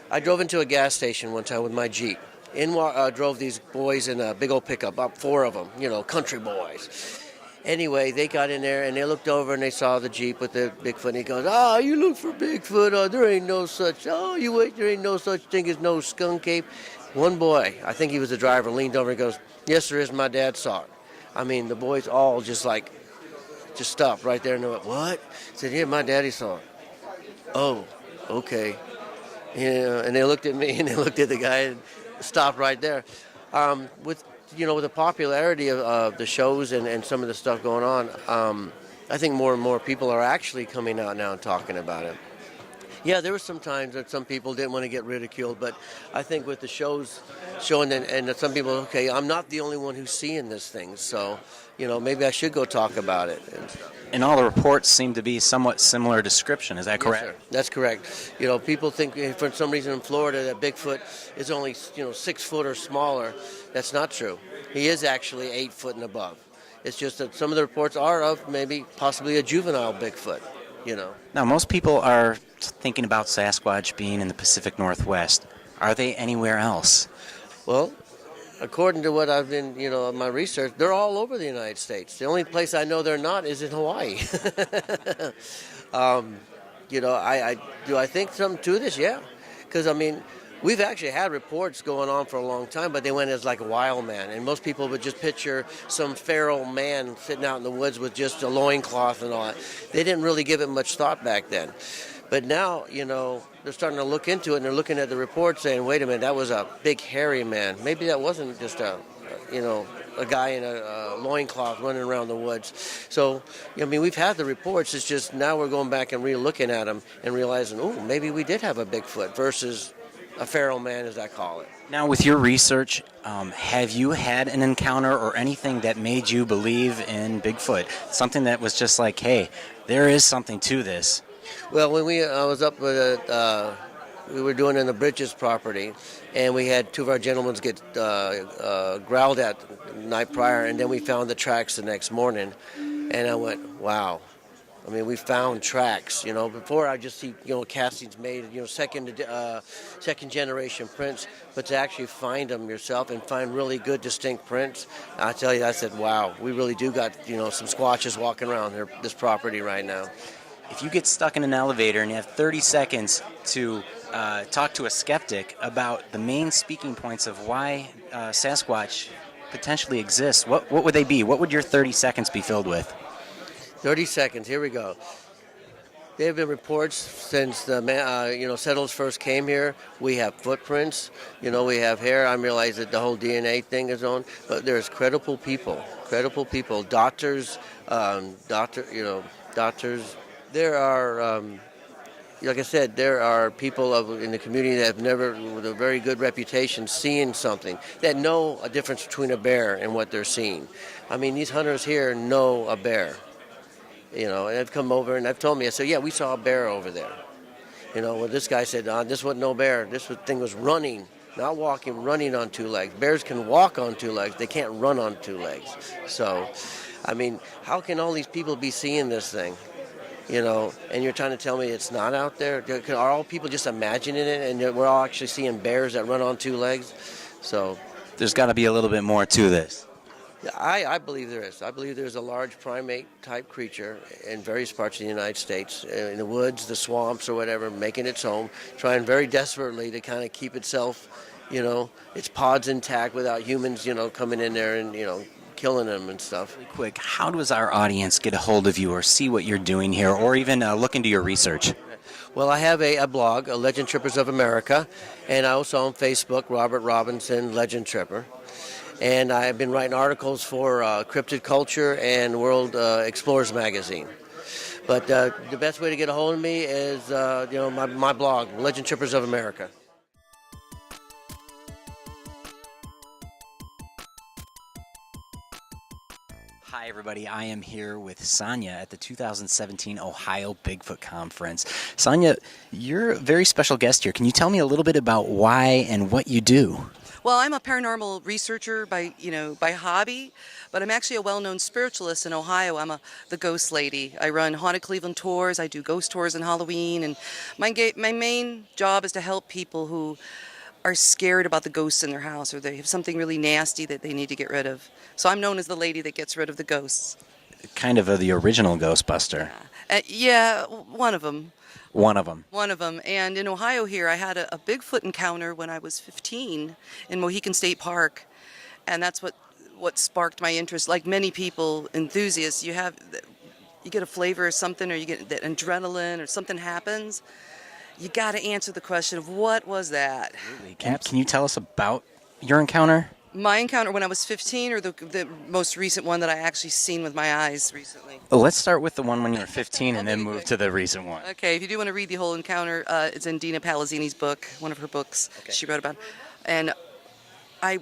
I drove into a gas station one time with my Jeep. Drove these boys in a big old pickup, about 4 of them, country boys. Anyway, they got in there and they looked over and they saw the Jeep with the Bigfoot. And he goes, you look for Bigfoot. There ain't no such, there ain't no such thing as no skunk ape. One boy, I think he was the driver, leaned over and goes, yes, there is. My dad saw it. The boys all just stopped right there and went, what? I said, yeah, my daddy saw it. Oh, okay. Yeah, and they looked at me and they looked at the guy and stopped right there. With the popularity of the shows and some of the stuff going on, I think more and more people are actually coming out now and talking about it. Yeah, there were some times that some people didn't want to get ridiculed, but I think with the shows showing and some people, okay, I'm not the only one who's seeing this thing, so maybe I should go talk about it. And all the reports seem to be somewhat similar description. Is that correct? Yes, sir. That's correct. People think for some reason in Florida that Bigfoot is only 6 foot or smaller. That's not true. He is actually 8 foot and above. It's just that some of the reports are of maybe possibly a juvenile Bigfoot. Now, most people are thinking about Sasquatch being in the Pacific Northwest. Are they anywhere else? Well, according to what I've been, my research, they're all over the United States. The only place I know they're not is in Hawaii. I think something to this? Yeah. Because, We've actually had reports going on for a long time, but they went as like a wild man. And most people would just picture some feral man sitting out in the woods with just a loincloth and all that. They didn't really give it much thought back then. But now, they're starting to look into it, and they're looking at the report saying, wait a minute, that was a big hairy man. Maybe that wasn't just a guy in a loincloth running around the woods. So, we've had the reports. It's just now we're going back and re-looking at them and realizing, maybe we did have a Bigfoot versus a feral man, as I call it. Now, with your research, have you had an encounter or anything that made you believe in Bigfoot? Something that was just like, hey, there is something to this. Well, when I was up with we were doing in the Bridges property, and we had two of our gentlemen get growled at the night prior, and then we found the tracks the next morning, and I went, wow. We found tracks. Before I just see, castings made, second generation prints, but to actually find them yourself and find really good, distinct prints, I tell you, I said, wow, we really do got, some squatches walking around this property right now. If you get stuck in an elevator and you have 30 seconds to talk to a skeptic about the main speaking points of why Sasquatch potentially exists, what would they be? What would your 30 seconds be filled with? 30 seconds, here we go. There have been reports since the settlers first came here. We have footprints, we have hair. I realize that the whole DNA thing is on, but there's credible people, doctors, doctors. There are, like I said, there are people in the community that have never, with a very good reputation, seeing something, that know a difference between a bear and what they're seeing. These hunters here know a bear. And they've come over and they've told me, I said, yeah, we saw a bear over there. Well, this guy said, this wasn't no bear. This thing was running, not walking, running on two legs. Bears can walk on two legs. They can't run on two legs. So, how can all these people be seeing this thing? And you're trying to tell me it's not out there? Are all people just imagining it and we're all actually seeing bears that run on two legs? So there's got to be a little bit more to this. I believe there is. I believe there's a large primate-type creature in various parts of the United States, in the woods, the swamps, or whatever, making its home, trying very desperately to kind of keep itself, its pods intact without humans, coming in there and, killing them and stuff. Really quick, how does our audience get a hold of you or see what you're doing here, or even look into your research? Well, I have a blog, Legend Trippers of America, and I also on Facebook, Robert Robinson, Legend Tripper. And I've been writing articles for Cryptid Culture and World Explorers magazine. But the best way to get a hold of me is, my blog, Legend Trippers of America. Hi, everybody. I am here with Sonya at the 2017 Ohio Bigfoot Conference. Sonya, you're a very special guest here. Can you tell me a little bit about why and what you do? Well, I'm a paranormal researcher by hobby, but I'm actually a well-known spiritualist in Ohio. I'm the ghost lady. I run Haunted Cleveland tours. I do ghost tours on Halloween, and my main job is to help people who are scared about the ghosts in their house, or they have something really nasty that they need to get rid of. So I'm known as the lady that gets rid of the ghosts. Kind of the original Ghostbuster. Yeah, one of them. One of them. One of them. And in Ohio here, I had a Bigfoot encounter when I was 15 in Mohican State Park. And that's what sparked my interest. Like many people, enthusiasts, you get a flavor or something, or you get that adrenaline, or something happens. You got to answer the question of what was that? Can you tell us about your encounter? My encounter when I was 15, or the most recent one that I actually seen with my eyes recently? Let's start with the one when you were 15 and then move to the recent one. Okay, if you do want to read the whole encounter, it's in Dina Palazzini's book, one of her books she wrote about. And I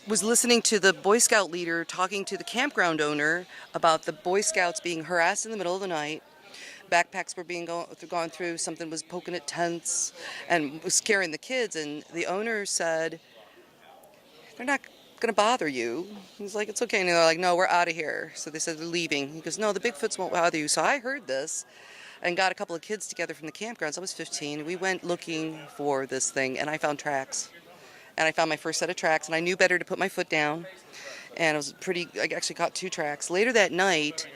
was listening to the Boy Scout leader talking to the campground owner about the Boy Scouts being harassed in the middle of the night. Backpacks were being gone through, something was poking at tents and was scaring the kids. And the owner said, they're not going to bother you. He's like, it's okay. And they're like, no, we're out of here. So they said they're leaving. He goes, no, the Bigfoots won't bother you. So I heard this and got a couple of kids together from the campgrounds. I was 15. We went looking for this thing, and I found tracks. And I found my first set of tracks, and I knew better to put my foot down. And I actually caught 2 tracks. Later that night,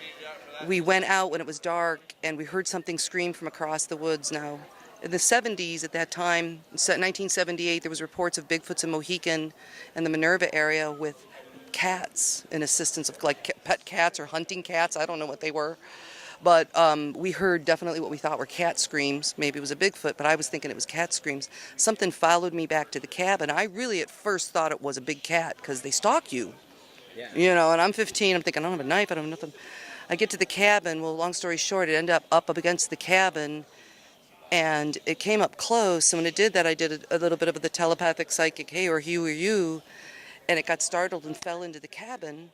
we went out when it was dark, and we heard something scream from across the woods now. in the 70s, at that time, 1978, there was reports of Bigfoots in Mohican and the Minerva area with cats in assistance of like pet cats or hunting cats. I don't know what they were. But we heard definitely what we thought were cat screams. Maybe it was a Bigfoot, but I was thinking it was cat screams. Something followed me back to the cabin. I really at first thought it was a big cat because they stalk you. Yeah. You know, and I'm 15. I'm thinking, I don't have a knife. I don't have nothing. I get to the cabin. Well, long story short, it ended up against the cabin, and it came up close. And when it did that, I did a little bit of the telepathic psychic, hey, or you, or you. And it got startled and fell into the cabin.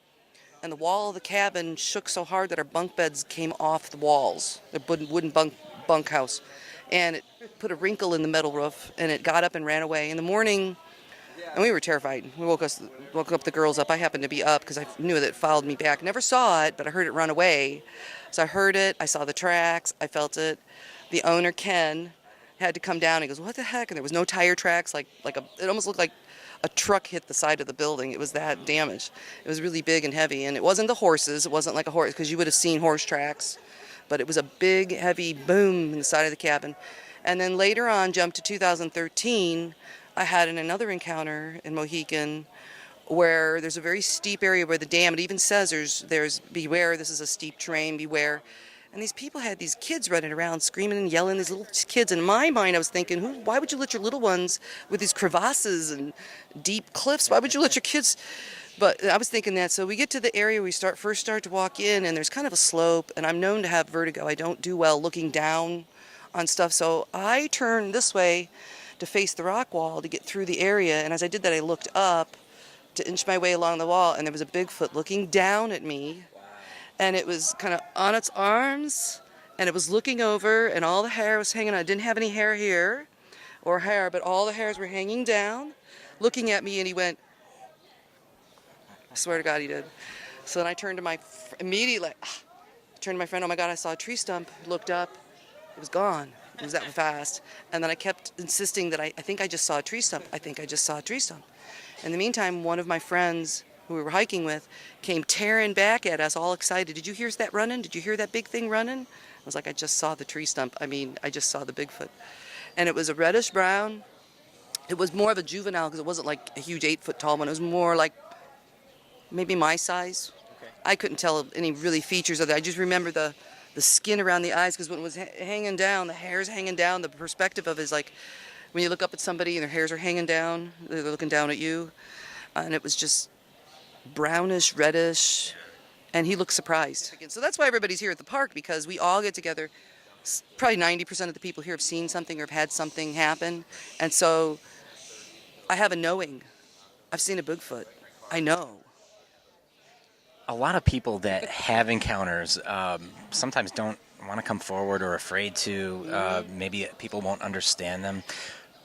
And the wall of the cabin shook so hard that our bunk beds came off the walls, the wooden bunkhouse. And it put a wrinkle in the metal roof, and it got up and ran away. In the morning, and we were terrified. We woke up the girls up. I happened to be up because I knew that it followed me back. Never saw it, but I heard it run away. So I heard it. I saw the tracks. I felt it. The owner, Ken, had to come down. He goes, what the heck? And there was no tire tracks. It almost looked like a truck hit the side of the building. It was that damaged. It was really big and heavy, and it wasn't the horses. It wasn't like a horse, because you would have seen horse tracks, but it was a big, heavy boom in the side of the cabin. And then later on, jump to 2013, I had another encounter in Mohican where there's a very steep area where the dam, it even says there's beware, this is a steep terrain, beware. And these people had these kids running around screaming and yelling, these little kids. In my mind, I was thinking, why would you let your little ones with these crevasses and deep cliffs, why would you let your kids? But I was thinking that. So we get to the area where we first start to walk in, and there's kind of a slope, and I'm known to have vertigo. I don't do well looking down on stuff. So I turned this way to face the rock wall to get through the area. And as I did that, I looked up to inch my way along the wall, and there was a Bigfoot looking down at me. And it was kind of on its arms, and it was looking over, and all the hair was hanging on. I didn't have any hair here, but all the hairs were hanging down, looking at me, and he went, I swear to God he did. So then I turned to my friend, oh my God, I saw a tree stump, looked up, it was gone. It was that fast. And then I kept insisting that I think I just saw a tree stump. I think I just saw a tree stump. In the meantime, one of my friends who we were hiking with came tearing back at us, all excited. Did you hear that running? Did you hear that big thing running? I was like, I just saw the tree stump. I just saw the Bigfoot. And it was a reddish brown. It was more of a juvenile because it wasn't like a huge 8-foot tall one. It was more like maybe my size. Okay. I couldn't tell any really features of it. I just remember the skin around the eyes, because when it was hanging down, the hair's hanging down, the perspective of it is like when you look up at somebody and their hairs are hanging down, they're looking down at you. And it was just brownish, reddish, and he looked surprised. So that's why everybody's here at the park, because we all get together. Probably 90% of the people here have seen something or have had something happen. And so I have a knowing. I've seen a Bigfoot. I know. A lot of people that have encounters sometimes don't want to come forward or afraid to. Maybe people won't understand them.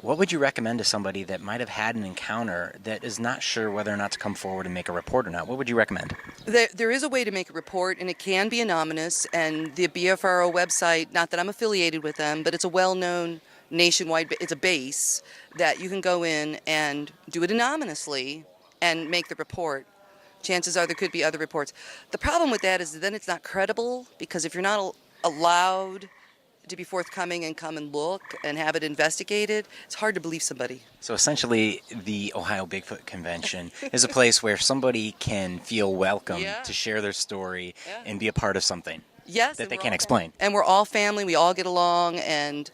What would you recommend to somebody that might have had an encounter that is not sure whether or not to come forward and make a report or not? What would you recommend? There is a way to make a report, and it can be anonymous. And the BFRO website, not that I'm affiliated with them, but it's a well-known nationwide, it's a base that you can go in and do it anonymously and make the report. Chances are there could be other reports. The problem with that is that then it's not credible, because if you're not allowed to be forthcoming and come and look and have it investigated, it's hard to believe somebody. So essentially, the Ohio Bigfoot Convention is a place where somebody can feel welcome to share their story and be a part of something that they can't explain. And we're all family, we all get along, and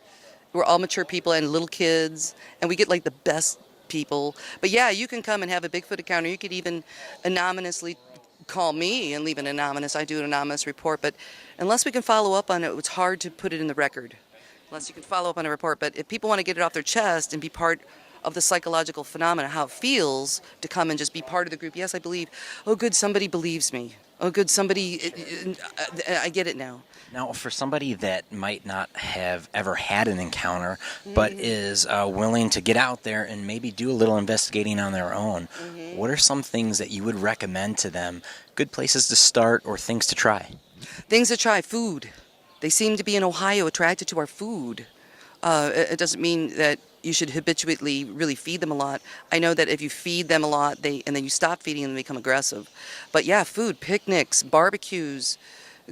we're all mature people and little kids, and we get like the best people. But yeah, you can come and have a Bigfoot encounter. You could even anonymously call me and leave I do an anonymous report, but unless we can follow up on it, it's hard to put it in the record, unless you can follow up on a report. But if people want to get it off their chest and be part of the psychological phenomena, how it feels to come and just be part of the group, yes, I believe, oh good, somebody believes me. Oh good, somebody, I get it now. Now, for somebody that might not have ever had an encounter, but is willing to get out there and maybe do a little investigating on their own, what are some things that you would recommend to them? Good places to start or things to try? Things to try, food. They seem to be in Ohio attracted to our food. It doesn't mean that you should habitually really feed them a lot. I know that if you feed them a lot, and then you stop feeding them, they become aggressive. But yeah, food, picnics, barbecues,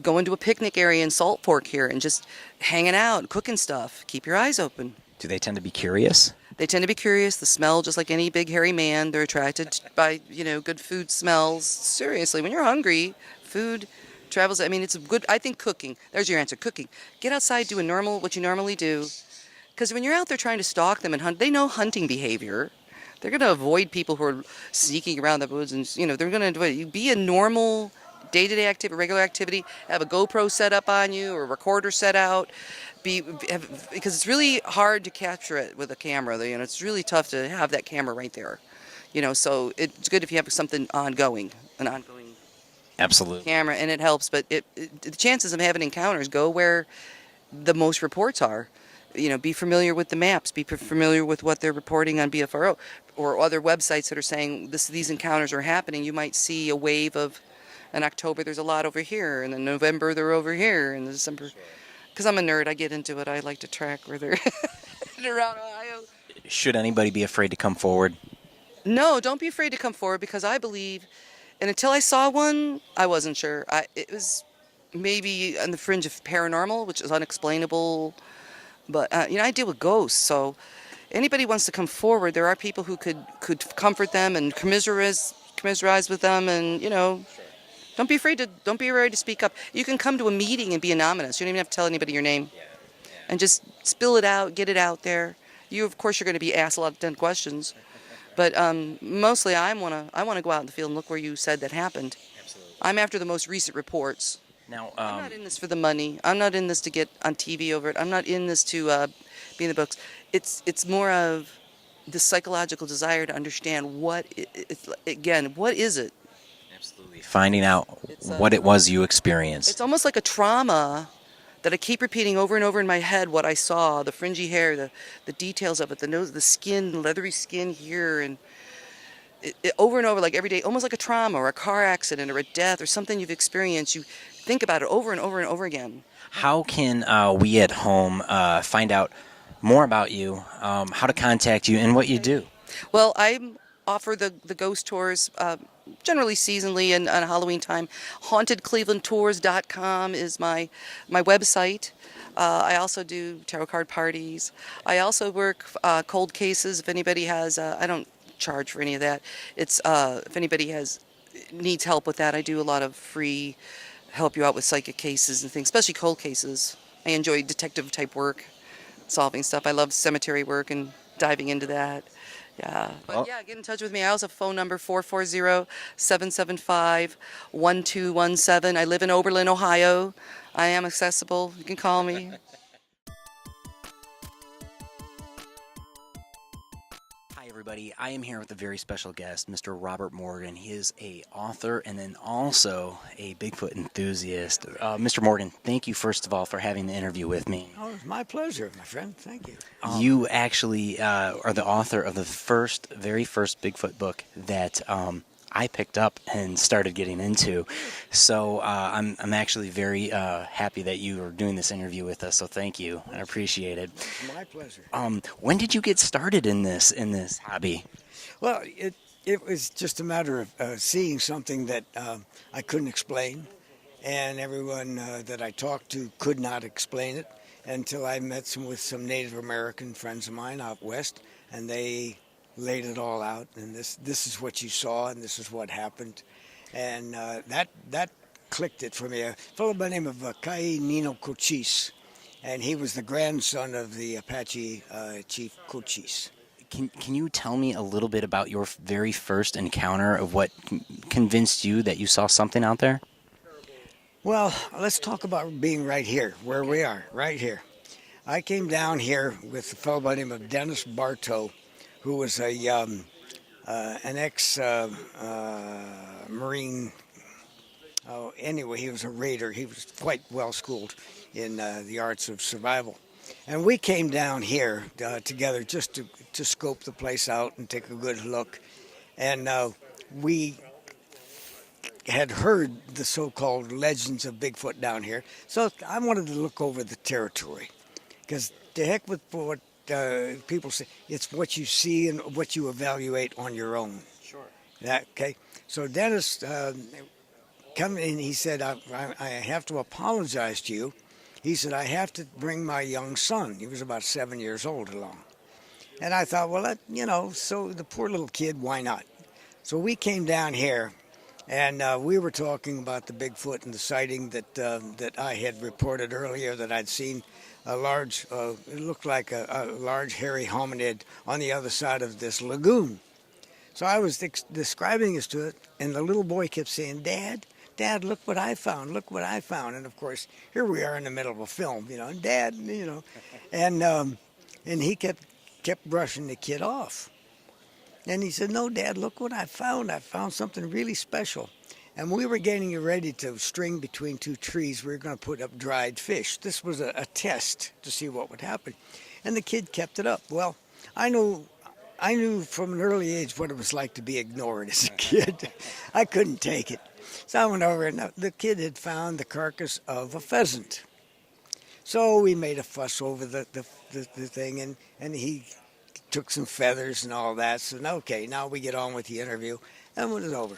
going to a picnic area in Salt Fork here and just hanging out, cooking stuff. Keep your eyes open. Do they tend to be curious? They tend to be curious. The smell, just like any big hairy man, they're attracted by, good food smells. Seriously, when you're hungry, food travels. I mean, it's good. I think cooking. There's your answer. Cooking. Get outside, do what you normally do. Because when you're out there trying to stalk them and hunt, they know hunting behavior. They're going to avoid people who are sneaking around the woods, and they're going to avoid you. Be a normal day-to-day activity, regular activity. Have a GoPro set up on you or a recorder set out. Because it's really hard to capture it with a camera. It's really tough to have that camera right there. So it's good if you have something ongoing, an ongoing Absolutely camera, and it helps. But the chances of having encounters go where the most reports are. Be familiar with the maps. Be familiar with what they're reporting on BFRO or other websites that are saying these encounters are happening. You might see a wave of, in October there's a lot over here, and in November they're over here, and in December. Because I'm a nerd, I get into it. I like to track where they're around Ohio. Should anybody be afraid to come forward? No, don't be afraid to come forward, because I believe, and until I saw one, I wasn't sure. It was maybe on the fringe of paranormal, which is unexplainable. But, I deal with ghosts, so anybody wants to come forward, there are people who could comfort them and commiserize with them, and, Don't be afraid to speak up. You can come to a meeting and be anonymous. You don't even have to tell anybody your name. And just spill it out, get it out there. Of course, you're going to be asked a lot of 10 questions. But mostly I want to go out in the field and look where you said that happened. Absolutely. I'm after the most recent reports. Now, I'm not in this for the money. I'm not in this to get on TV over it. I'm not in this to be in the books. It's more of the psychological desire to understand what is it? Absolutely. Finding out what it was you experienced. It's almost like a trauma that I keep repeating over and over in my head what I saw, the fringy hair, the details of it, the nose, the skin, leathery skin here, and it over and over, like every day, almost like a trauma or a car accident or a death or something you've experienced. You think about it over and over and over again. How can we at home find out more about you, how to contact you, and what you do? Well, I offer the ghost tours generally seasonally and on Halloween time. HauntedClevelandTours.com is my website. I also do tarot card parties. I also work cold cases. If anybody has, I don't charge for any of that. It's if anybody needs help with that, I do a lot of free help you out with psychic cases and things, especially cold cases. I enjoy detective type work, solving stuff. I love cemetery work and diving into that. Yeah. But get in touch with me. I also have a phone number 440-775-1217. I live in Oberlin, Ohio. I am accessible. You can call me. Hi, everybody. I am here with a very special guest, Mr. Robert Morgan. He is an author and then also a Bigfoot enthusiast. Mr. Morgan, thank you, first of all, for having the interview with me. Oh, it's my pleasure, my friend. Thank you. You actually are the author of the very first Bigfoot book that I picked up and started getting into. So I'm actually very happy that you are doing this interview with us. So thank you. I appreciate it. It's my pleasure. When did you get started in this hobby? Well, it was just a matter of seeing something that I couldn't explain, and everyone that I talked to could not explain it until I met with some Native American friends of mine out west, and they laid it all out, and this is what you saw, and this is what happened, and that clicked it for me. A fellow by the name of Kai Nino Cochise, and he was the grandson of the Apache chief Cochise. Can you tell me a little bit about your very first encounter of what convinced you that you saw something out there? Well, let's talk about being right here, where we are, right here. I came down here with a fellow by the name of Dennis Bartow, who was an ex-Marine. Anyway, he was a raider. He was quite well schooled in the arts of survival. And we came down here together just to scope the place out and take a good look. And we had heard the so-called legends of Bigfoot down here. So I wanted to look over the territory. Because the heck with what people say, it's what you see and what you evaluate on your own. Sure. Okay. So Dennis come in. He said, I have to apologize to you. He said, I have to bring my young son. He was about 7 years old along. And I thought, well, so the poor little kid, why not? So we came down here, and we were talking about the Bigfoot and the sighting that I had reported earlier, that I'd seen a large, it looked like a large hairy hominid on the other side of this lagoon. So I was describing this to it, and the little boy kept saying, Dad, look what I found, look what I found. And of course, here we are in the middle of a film, and Dad, and he kept brushing the kid off. And he said, no, Dad, look what I found. I found something really special. And we were getting ready to string between two trees. We were going to put up dried fish. This was a test to see what would happen. And the kid kept it up. Well, I knew from an early age what it was like to be ignored as a kid. I couldn't take it. So I went over, and the kid had found the carcass of a pheasant. So we made a fuss over the thing, and he took some feathers and all that. So, okay, now we get on with the interview. And it was over.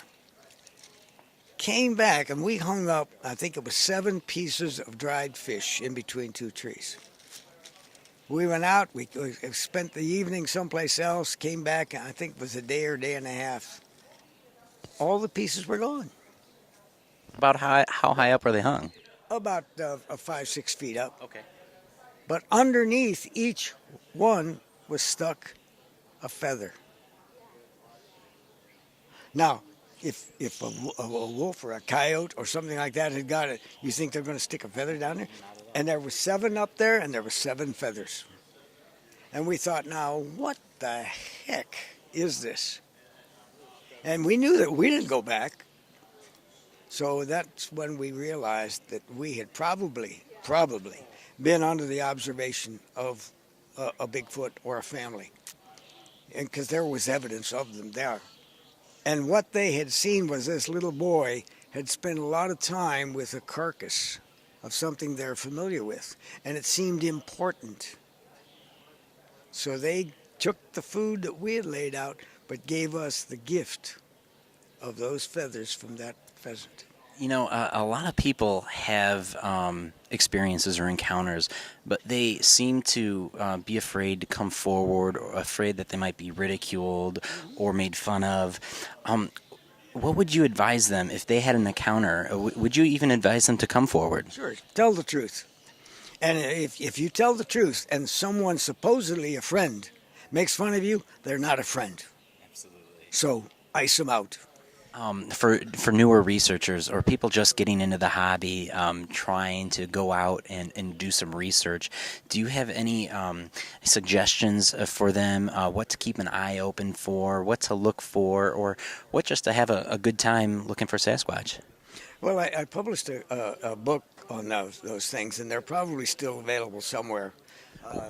Came back, and we hung up, I think it was 7 pieces of dried fish in between 2 trees. We went out, we spent the evening someplace else, came back, I think it was a day or day and a half. All the pieces were gone. About how high up were they hung? About 5-6 feet up. Okay. But underneath each one was stuck a feather. Now, if a wolf or a coyote or something like that had got it, you think they're going to stick a feather down there? And there were 7 up there, and there were 7 feathers. And we thought, now, what the heck is this? And we knew that we didn't go back. So that's when we realized that we had probably been under the observation of a Bigfoot or a family. And because there was evidence of them there. And what they had seen was this little boy had spent a lot of time with a carcass of something they're familiar with, and it seemed important. So they took the food that we had laid out, but gave us the gift of those feathers from that pheasant. A lot of people have experiences or encounters, but they seem to be afraid to come forward, or afraid that they might be ridiculed or made fun of. What would you advise them if they had an encounter? Would you even advise them to come forward? Sure. Tell the truth. And if you tell the truth and someone, supposedly a friend, makes fun of you, they're not a friend. Absolutely. So ice them out. For newer researchers or people just getting into the hobby, trying to go out and do some research, do you have any suggestions for them, what to keep an eye open for, what to look for, or what just to have a good time looking for Sasquatch? Well, I published a book on those things, and they're probably still available somewhere.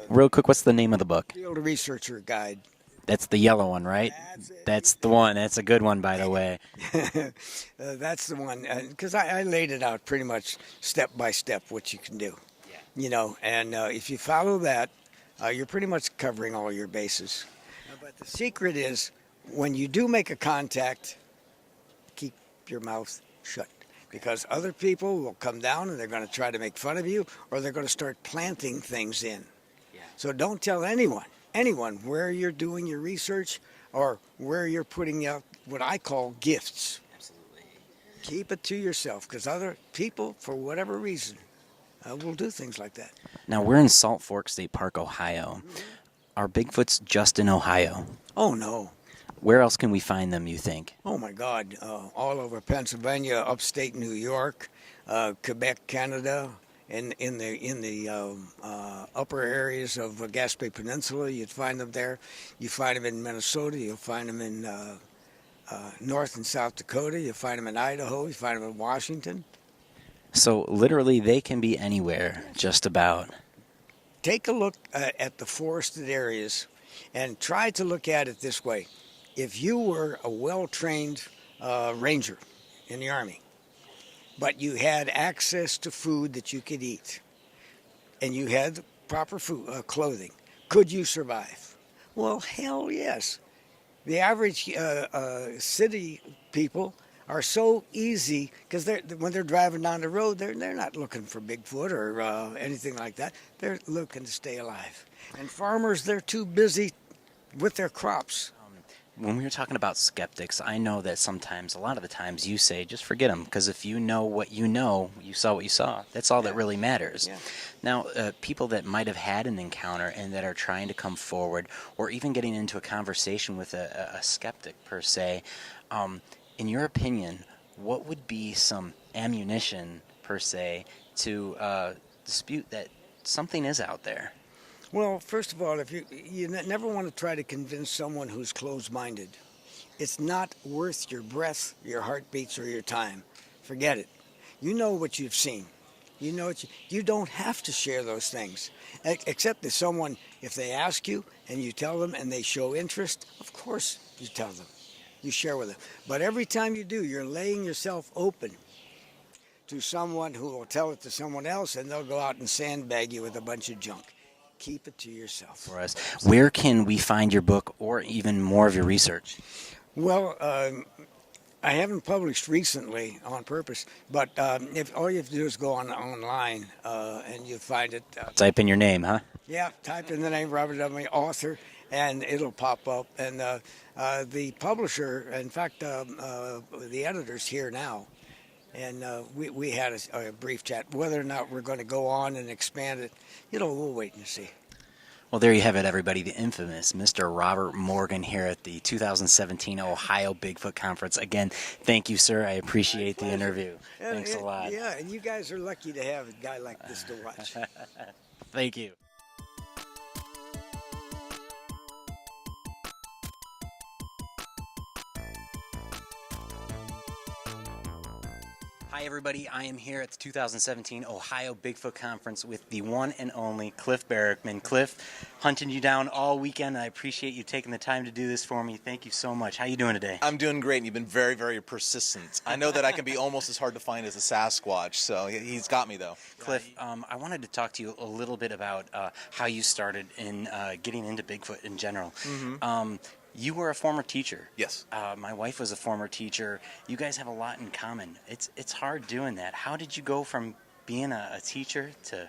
Real quick, what's the name of the book? Field Researcher Guide. That's the yellow one, right? That's the one. That's a good one, by the way. That's the one, because I laid it out pretty much step by step what you can do. Yeah. And if you follow that, you're pretty much covering all your bases. But the secret is, when you do make a contact, keep your mouth shut. Because other people will come down and they're going to try to make fun of you, or they're going to start planting things in. Yeah. So don't tell anyone where you're doing your research or where you're putting out what I call gifts. Absolutely. Keep it to yourself, because other people, for whatever reason, will do things like that. Now, we're in Salt Fork State Park, Ohio. Mm-hmm. Are Bigfoots just in Ohio? Oh, no. Where else can we find them, you think? Oh, my God. All over Pennsylvania, upstate New York, Quebec, Canada. In the upper areas of Gaspé Peninsula, you'd find them there. You find them in Minnesota. You'll find them in North and South Dakota. You'll find them in Idaho. You find them in Washington. So literally, they can be anywhere, just about. Take a look at the forested areas, and try to look at it this way: if you were a well-trained ranger in the Army, but you had access to food that you could eat, and you had the proper food, clothing, could you survive? Well, hell yes. The average city people, are so easy because when they're driving down the road, they're not looking for Bigfoot or anything like that. They're looking to stay alive. And farmers, they're too busy with their crops. When we were talking about skeptics, I know that sometimes, a lot of the times, you say, just forget them, because if you know what you know, you saw what you saw. That's all that really matters. Yeah. Now, people that might have had an encounter and that are trying to come forward, or even getting into a conversation with a skeptic, per se, in your opinion, what would be some ammunition, per se, to dispute that something is out there? Well, first of all, if you never want to try to convince someone who's closed-minded. It's not worth your breath, your heartbeats, or your time. Forget it. You know what you've seen. You know you don't have to share those things, except that someone, if they ask you and you tell them and they show interest, of course you tell them. You share with them. But every time you do, you're laying yourself open to someone who will tell it to someone else, and they'll go out and sandbag you with a bunch of junk. Keep it to yourself. For us, where can we find your book or even more of your research? Well, I haven't published recently on purpose, but if all you have to do is go online and you find it. Type in your name, huh? Yeah, type in the name Robert W. Author, and it'll pop up. And the publisher, in fact, the editor's here now. And we had a brief chat. Whether or not we're going to go on and expand it, we'll wait and see. Well, there you have it, everybody. The infamous Mr. Robert Morgan here at the 2017 Ohio Bigfoot Conference. Again, thank you, sir. I appreciate the interview. Thanks a lot. Yeah, and you guys are lucky to have a guy like this to watch. Thank you. Hi, everybody. I am here at the 2017 Ohio Bigfoot Conference with the one and only Cliff Barackman. Cliff, hunting you down all weekend, and I appreciate you taking the time to do this for me. Thank you so much. How you doing today? I'm doing great, and you've been very, very persistent. I know that I can be almost as hard to find as a Sasquatch, so he's got me, though. Cliff, I wanted to talk to you a little bit about how you started in getting into Bigfoot in general. Mm-hmm. You were a former teacher. Yes. My wife was a former teacher. You guys have a lot in common. It's hard doing that. How did you go from being a teacher to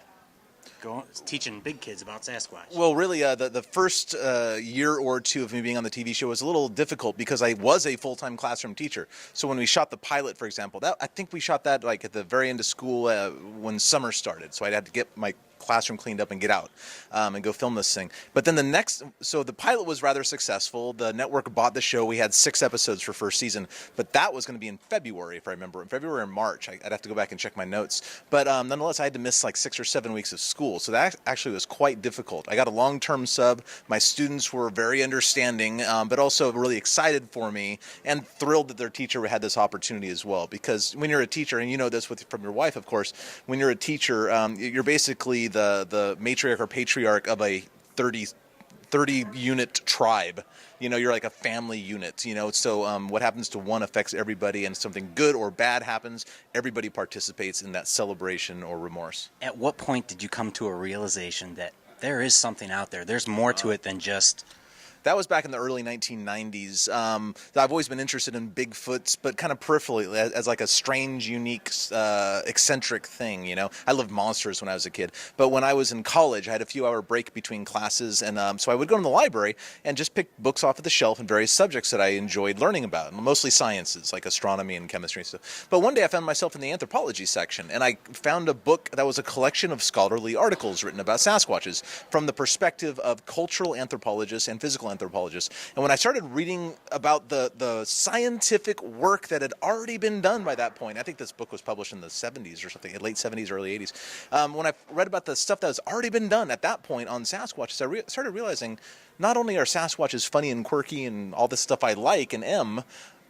teaching big kids about Sasquatch? Well, really, the first year or two of me being on the TV show was a little difficult because I was a full-time classroom teacher. So when we shot the pilot, for example, I think we shot that like at the very end of school when summer started. So I had to get my classroom cleaned up and get out and go film this thing. But then the pilot was rather successful. The network bought the show. We had 6 episodes for first season, but that was going to be in February, if I remember. In February or March. I'd have to go back and check my notes. But nonetheless, I had to miss like 6 or 7 weeks of school. So that actually was quite difficult. I got a long-term sub. My students were very understanding, but also really excited for me and thrilled that their teacher had this opportunity as well. Because when you're a teacher, and you know this from your wife, of course, when you're a teacher, you're basically the matriarch or patriarch of a 30 unit tribe. You're like a family unit, so what happens to one affects everybody, and something good or bad happens, everybody participates in that celebration or remorse. At what point did you come to a realization that there is something out there? There's more to it than just... That was back in the early 1990s. I've always been interested in Bigfoots, but kind of peripherally, as like a strange, unique, eccentric thing, I loved monsters when I was a kid. But when I was in college, I had a few-hour break between classes, and so I would go to the library and just pick books off of the shelf and various subjects that I enjoyed learning about, mostly sciences, like astronomy and chemistry and stuff. But one day I found myself in the anthropology section, and I found a book that was a collection of scholarly articles written about Sasquatches from the perspective of cultural anthropologists and physical anthropologists. And when I started reading about the scientific work that had already been done by that point, I think this book was published in the 70s or something, late 70s, early 80s. When I read about the stuff that has already been done at that point on Sasquatches, I started realizing not only are Sasquatches funny and quirky and all this stuff I like and am,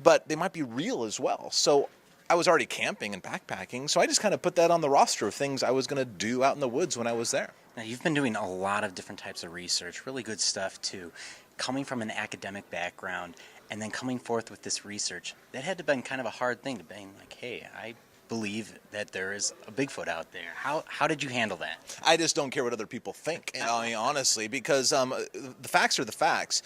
but they might be real as well. So I was already camping and backpacking, so I just kind of put that on the roster of things I was going to do out in the woods when I was there. Now, you've been doing a lot of different types of research, really good stuff too. Coming from an academic background and then coming forth with this research, that had to have been kind of a hard thing to be like, hey, I believe that there is a Bigfoot out there. How did you handle that? I just don't care what other people think, honestly, because the facts are the facts.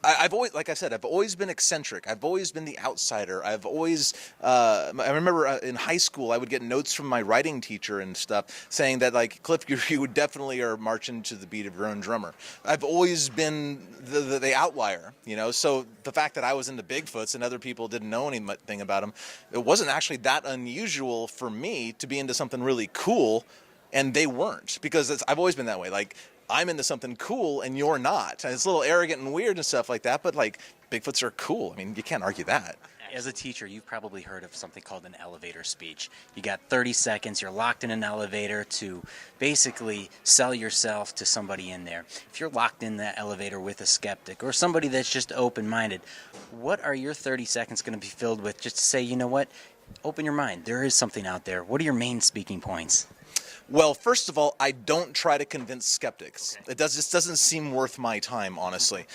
I've always, like I said, I've always been eccentric. I've always been the outsider. I've always, I remember in high school, I would get notes from my writing teacher and stuff saying that, like, Cliff, you definitely are marching to the beat of your own drummer. I've always been the outlier, you know, so the fact that I was into Bigfoots and other people didn't know anything about them, it wasn't actually that unusual for me to be into something really cool, and they weren't, because I've always been that way. Like, I'm into something cool and you're not. And it's a little arrogant and weird and stuff like that, but like Bigfoots are cool. I mean, you can't argue that. As a teacher, you've probably heard of something called an elevator speech. You got 30 seconds, you're locked in an elevator to basically sell yourself to somebody in there. If you're locked in that elevator with a skeptic or somebody that's just open-minded, what are your 30 seconds going to be filled with just to say, you know what, open your mind, there is something out there. What are your main speaking points? Well, first of all, I don't try to convince skeptics. It just doesn't seem worth my time, honestly,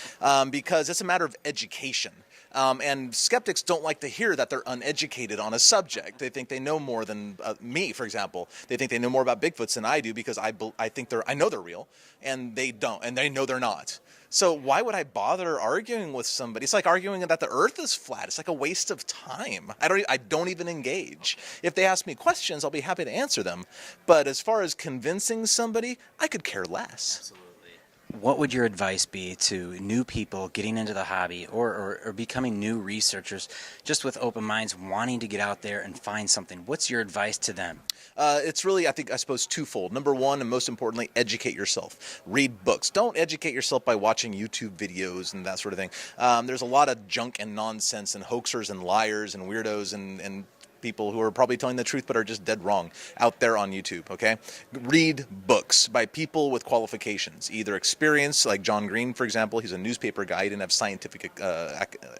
because it's a matter of education. And skeptics don't like to hear that they're uneducated on a subject. They think they know more than me, for example. They think they know more about Bigfoots than I do because I know they're real, and they don't, and they know they're not. So why would I bother arguing with somebody? It's like arguing that the earth is flat. It's like a waste of time. I don't even engage. If they ask me questions, I'll be happy to answer them. But as far as convincing somebody, I could care less. Absolutely. What would your advice be to new people getting into the hobby or becoming new researchers, just with open minds, wanting to get out there and find something? What's your advice to them? It's really, I suppose, twofold. Number one, and most importantly, educate yourself. Read books. Don't educate yourself by watching YouTube videos and that sort of thing. There's a lot of junk and nonsense and hoaxers and liars and weirdos and people who are probably telling the truth but are just dead wrong out there on YouTube, okay? Read books by people with qualifications, either experience, like John Green, for example. He's a newspaper guy. He didn't have scientific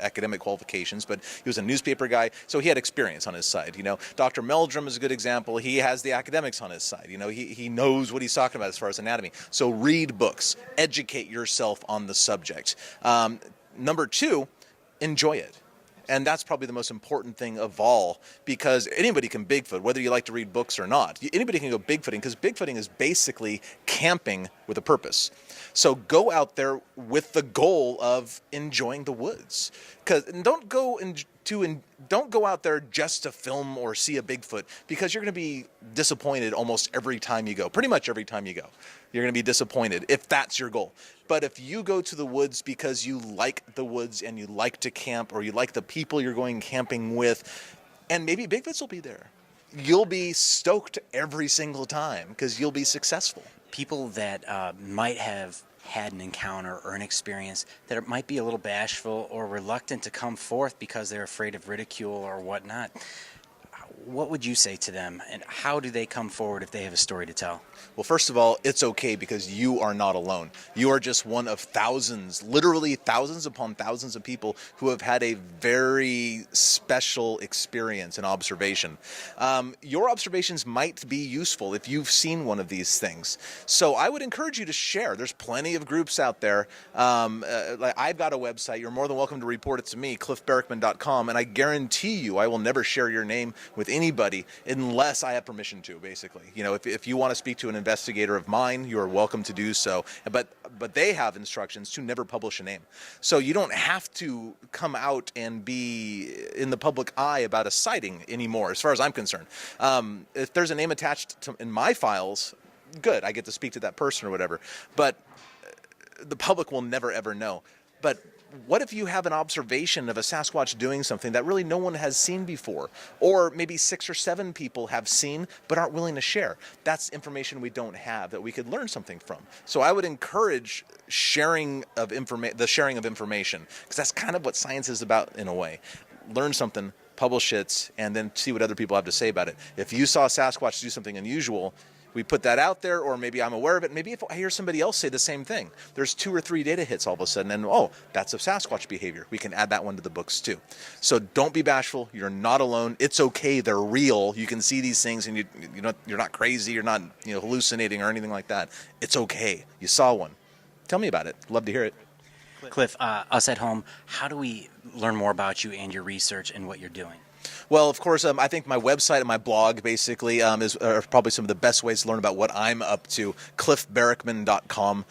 academic qualifications, but he was a newspaper guy, so he had experience on his side, you know. Dr. Meldrum is a good example. He has the academics on his side, you know. He knows what he's talking about as far as anatomy. So read books. Educate yourself on the subject. Number two, enjoy it. And that's probably the most important thing of all, because anybody can Bigfoot, whether you like to read books or not. Anybody can go Bigfooting, because Bigfooting is basically camping with a purpose. So go out there with the goal of enjoying the woods. Don't go out there just to film or see a Bigfoot, because you're going to be disappointed almost every time you go. Pretty much every time you go, you're going to be disappointed if that's your goal. But if you go to the woods because you like the woods and you like to camp, or you like the people you're going camping with, and maybe Bigfoots will be there, you'll be stoked every single time because you'll be successful. People that might have had an encounter or an experience that might be a little bashful or reluctant to come forth because they're afraid of ridicule or whatnot, what would you say to them, and how do they come forward if they have a story to tell? Well, first of all, it's okay, because you are not alone. You are just one of thousands, literally thousands upon thousands of people who have had a very special experience and observation. Your observations might be useful if you've seen one of these things. So I would encourage you to share. There's plenty of groups out there. Like I've got a website. You're more than welcome to report it to me, cliffbarackman.com, and I guarantee you I will never share your name with anybody unless I have permission to, basically. You know, if you want to speak to an investigator of mine, you are welcome to do so. But they have instructions to never publish a name. So you don't have to come out and be in the public eye about a sighting anymore, as far as I'm concerned. If there's a name attached in my files, good, I get to speak to that person or whatever. But the public will never, ever know. But what if you have an observation of a Sasquatch doing something that really no one has seen before? Or maybe 6 or 7 people have seen but aren't willing to share. That's information we don't have that we could learn something from. So I would encourage the sharing of information, because that's kind of what science is about in a way. Learn something, publish it, and then see what other people have to say about it. If you saw Sasquatch do something unusual, we put that out there, or maybe I'm aware of it. Maybe if I hear somebody else say the same thing, there's 2 or 3 data hits all of a sudden, and oh, that's a Sasquatch behavior. We can add that one to the books too. So don't be bashful. You're not alone. It's okay. They're real. You can see these things, and you're not crazy. You're not hallucinating or anything like that. It's okay. You saw one. Tell me about it. Love to hear it. Cliff, us at home, how do we learn more about you and your research and what you're doing? Well, of course, I think my website and my blog basically are probably some of the best ways to learn about what I'm up to. CliffBarackman.com.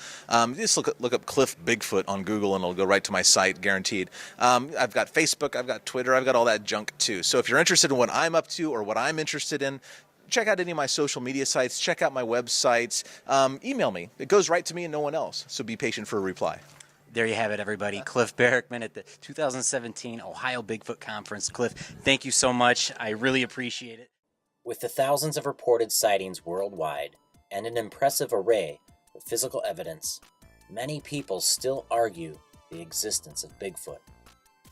Just look up Cliff Bigfoot on Google and it'll go right to my site, guaranteed. I've got Facebook, I've got Twitter, I've got all that junk too. So if you're interested in what I'm up to or what I'm interested in, check out any of my social media sites, check out my websites, email me. It goes right to me and no one else. So be patient for a reply. There you have it, everybody. Cliff Barackman at the 2017 Ohio Bigfoot Conference. Cliff, thank you so much. I really appreciate it. With the thousands of reported sightings worldwide and an impressive array of physical evidence, many people still argue the existence of Bigfoot.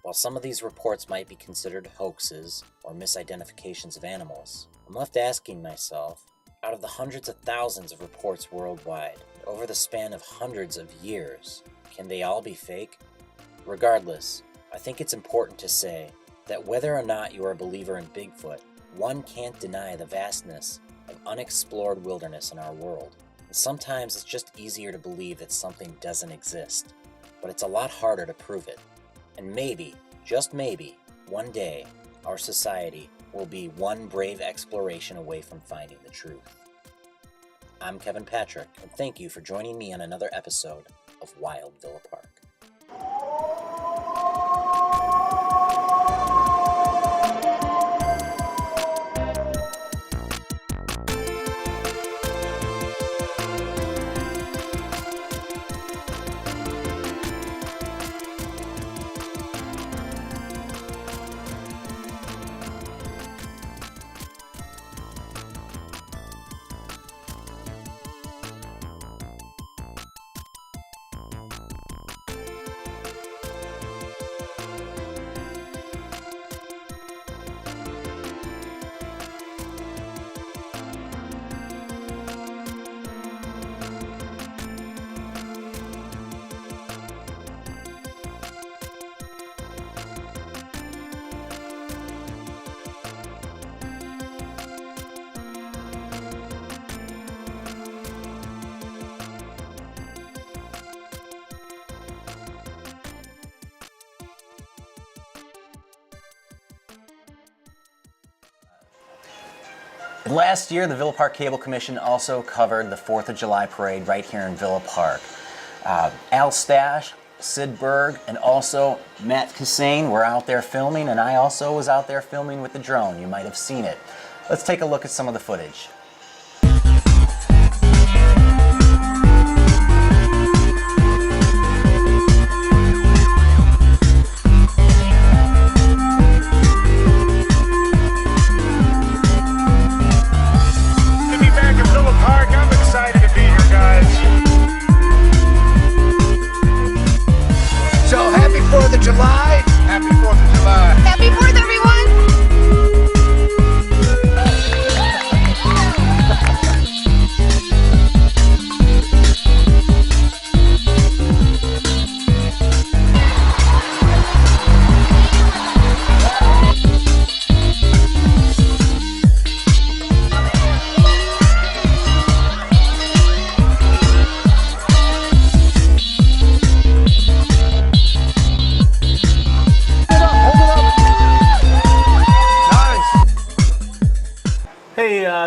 While some of these reports might be considered hoaxes or misidentifications of animals, I'm left asking myself, out of the hundreds of thousands of reports worldwide, over the span of hundreds of years, can they all be fake? Regardless, I think it's important to say that whether or not you are a believer in Bigfoot, one can't deny the vastness of unexplored wilderness in our world. And sometimes it's just easier to believe that something doesn't exist, but it's a lot harder to prove it. And maybe, just maybe, one day, our society will be one brave exploration away from finding the truth. I'm Kevin Patrick, and thank you for joining me on another episode of Wild Villa Park. Last year, the Villa Park Cable Commission also covered the 4th of July parade right here in Villa Park. Al Stasch, Sid Berg, and also Matt Kissane were out there filming, and I also was out there filming with the drone. You might have seen it. Let's take a look at some of the footage.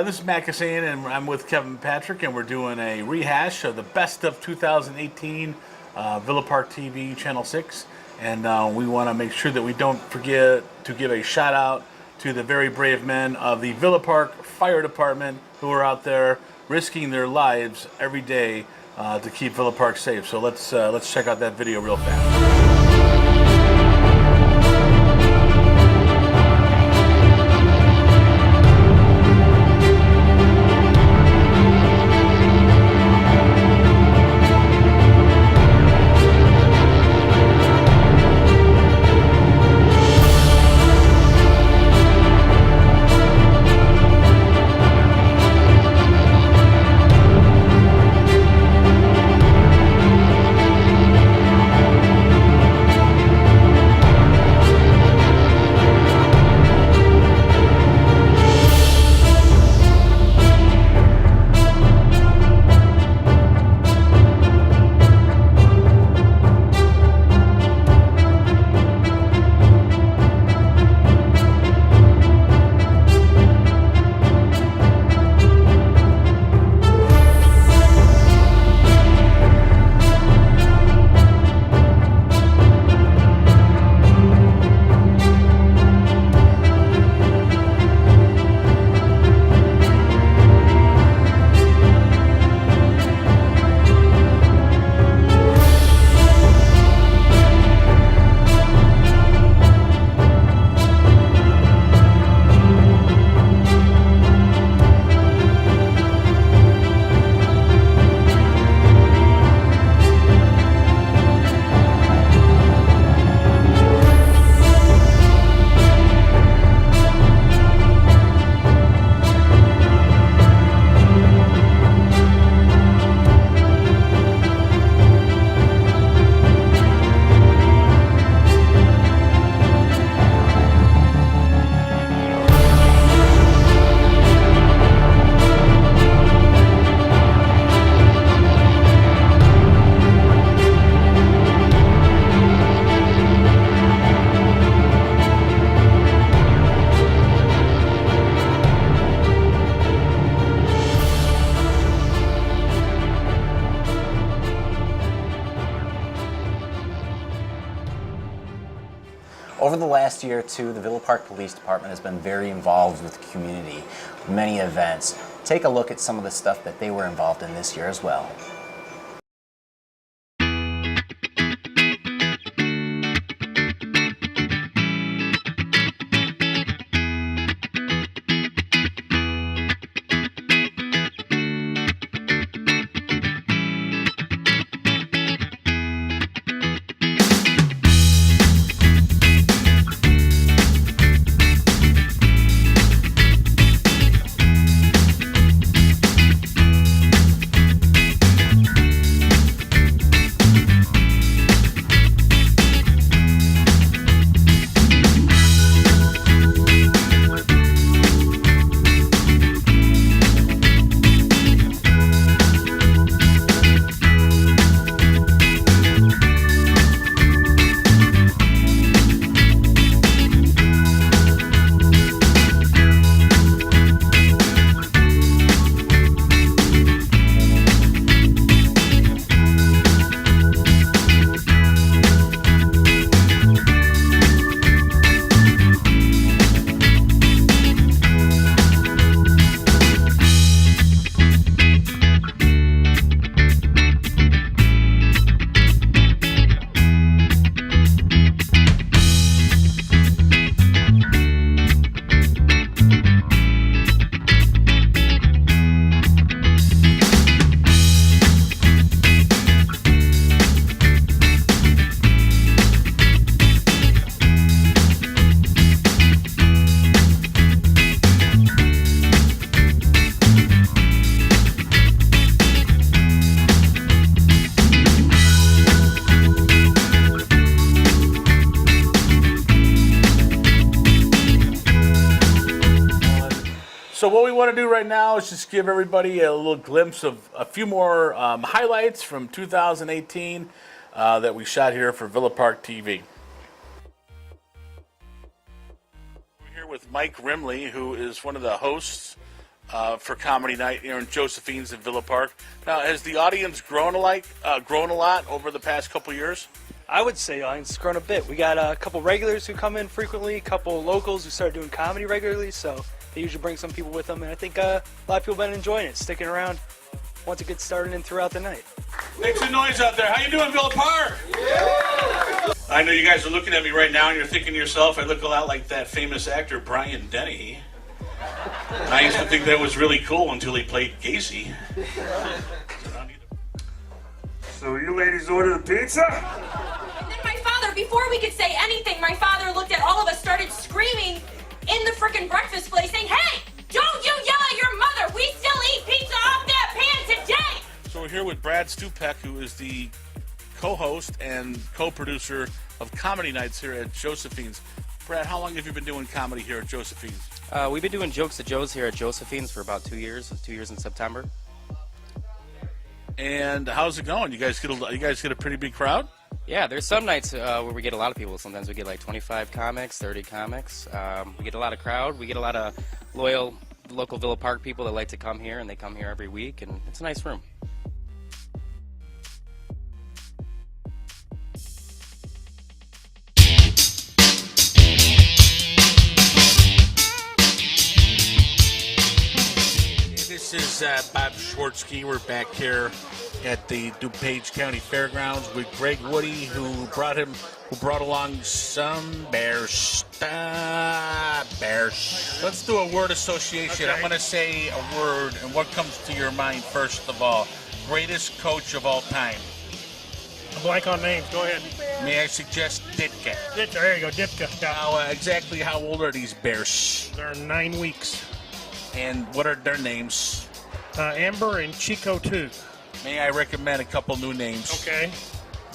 This is Matt Kissane, and I'm with Kevin Patrick, and we're doing a rehash of the best of 2018 Villa Park TV Channel 6. And we want to make sure that we don't forget to give a shout out to the very brave men of the Villa Park Fire Department who are out there risking their lives every day to keep Villa Park safe. So let's check out that video real fast. Over the last year or two, the Villa Park Police Department has been very involved with the community, many events. Take a look at some of the stuff that they were involved in this year as well. So what we want to do right now is just give everybody a little glimpse of a few more highlights from 2018 that we shot here for Villa Park TV. We're here with Mike Rimley, who is one of the hosts for Comedy Night here in Josephine's in Villa Park. Now, has the audience grown a lot over the past couple years? I would say it's grown a bit. We got a couple regulars who come in frequently, a couple locals who start doing comedy regularly, so they usually bring some people with them, and I think a lot of people have been enjoying it, sticking around once it gets started and throughout the night. Make some noise out there. How you doing, Villa Park? Yeah! I know you guys are looking at me right now and you're thinking to yourself, I look a lot like that famous actor Brian Denny. I used to think that was really cool until he played Gacy. So you ladies order the pizza? And then my father, before we could say anything, my father looked at all of us, started screaming in the frickin' breakfast place saying, "Hey, don't you yell at your mother! We still eat pizza off that pan today!" So we're here with Brad Stupak, who is the co-host and co-producer of Comedy Nights here at Josephine's. Brad, how long have you been doing comedy here at Josephine's? We've been doing Jokes at Joe's here at Josephine's for about 2 years. 2 years in September. And how's it going? You guys get a pretty big crowd? Yeah, there's some nights where we get a lot of people. Sometimes we get like 25 comics, 30 comics. We get a lot of crowd. We get a lot of loyal local Villa Park people that like to come here, and they come here every week, and it's a nice room. This is Bob Schwartzky. We're back here at the DuPage County Fairgrounds with Greg Woody, who brought along some bears. Let's do a word association. Okay. I'm going to say a word, and what comes to your mind first of all? Greatest coach of all time. I'm blank on names. Go ahead. May I suggest Ditka? Ditka, there you go, Ditka. Now, exactly how old are these bears? They're 9 weeks. And what are their names? Amber and Chico 2. May I recommend a couple new names? Okay.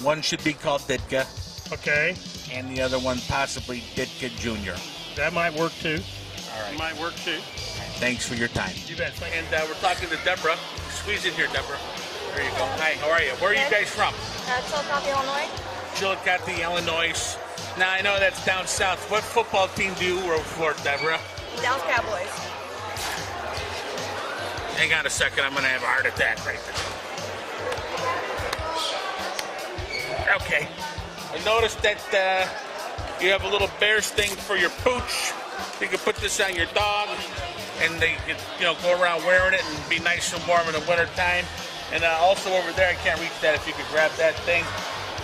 One should be called Ditka. Okay. And the other one possibly Ditka Jr. That might work too. All right. Might work too. Thanks for your time. You bet. And we're talking to Deborah. Squeeze in here, Deborah. There you go. Hi, how are you? Where are you guys from? Chillicothe, Illinois. Chillicothe, Illinois. Now, I know that's down south. What football team do you work for, Deborah? Dallas Cowboys. Hang on a second. I'm going to have a heart attack right there. Okay. I noticed that You have a little bear sting for your pooch. You can put this on your dog, and they can, go around wearing it and be nice and warm in the winter time. And also over there, I can't reach that. If you could grab that thing.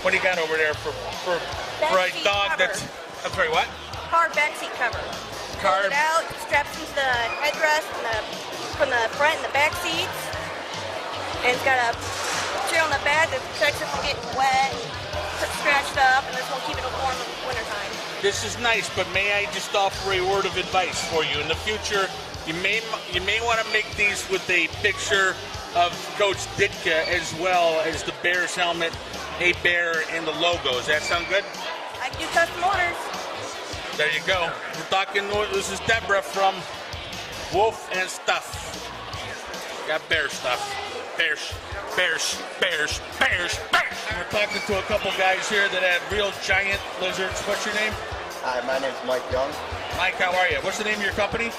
What do you got over there for a dog that's? I'm sorry, what? Car backseat cover. Car. Pull it out, straps into the headrest from the front and the back seats. And it's got a chair on the back that protects it from getting wet, scratched up, and this will keep it warm in the wintertime. This is nice, but may I just offer a word of advice for you? In the future, you may want to make these with a picture of Coach Ditka as well as the Bears helmet, a bear, and the logo. Does that sound good? I can do custom orders. There you go. We're talking. This is Deborah from Wolf and Stuff. Got bear stuff. Bears. We're talking to a couple guys here that have real giant lizards. What's your name? Hi, my name's Mike Young. Mike, how are you? What's the name of your company?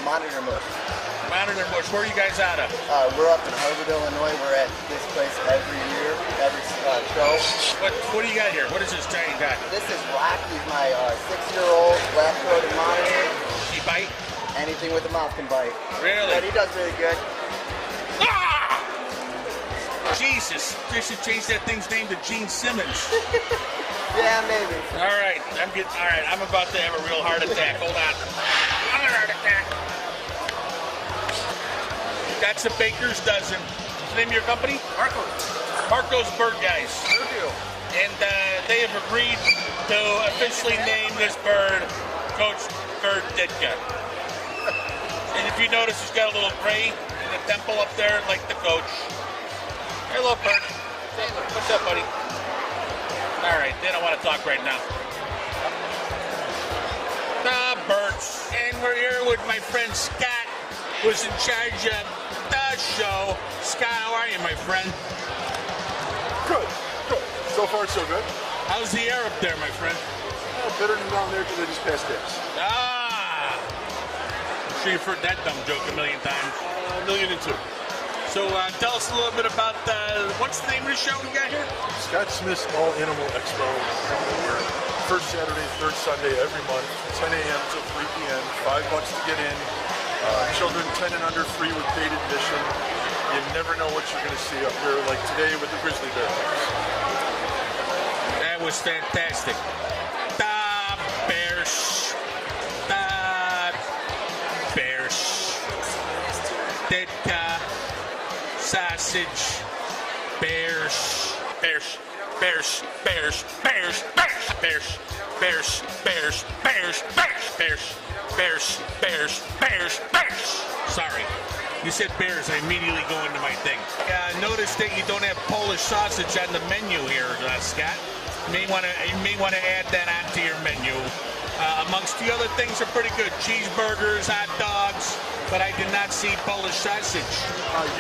Monitor Mush. Monitor Mush. Where are you guys out of? We're up in Harvard, Illinois. We're at this place every year, every show. What do you got here? What is this giant guy? This is Rock. He's my 6-year-old black-throated monitor. He bite? Anything with a mouth can bite. Really? But he does really good. Jesus, they should change that thing's name to Gene Simmons. Yeah, maybe. All right, I'm about to have a real heart attack. Hold on. Another heart attack. That's a baker's dozen. What's the name of your company? Marco's Bird Guys. And they have agreed to officially name this bird Coach Bird Ditka. And if you notice, he's got a little gray in the temple up there, like the coach. Hey, little bird. What's up, buddy? All right, they don't want to talk right now. The birds. And we're here with my friend Scott, who's in charge of the show. Scott, how are you, my friend? Good. So far, so good. How's the air up there, my friend? Better than down there because I just passed gas. I'm sure you've heard that dumb joke a million times. 1,000,002. So tell us a little bit about, what's the name of the show we got here? Scott Smith's All Animal Expo. We're first Saturday, third Sunday every month, 10 a.m. till 3 p.m., $5 to get in. Children 10 and under free with paid admission. You never know what you're going to see up here, like today with the grizzly bear. That was fantastic. The Bears. Ditka. Sausage. Bears. Sorry. You said bears, I immediately go into my thing. Notice that you don't have Polish sausage on the menu here, Scott. You may want to add that onto your menu. Amongst the other things are pretty good. Cheeseburgers, hot dogs, but I did not see Polish sausage.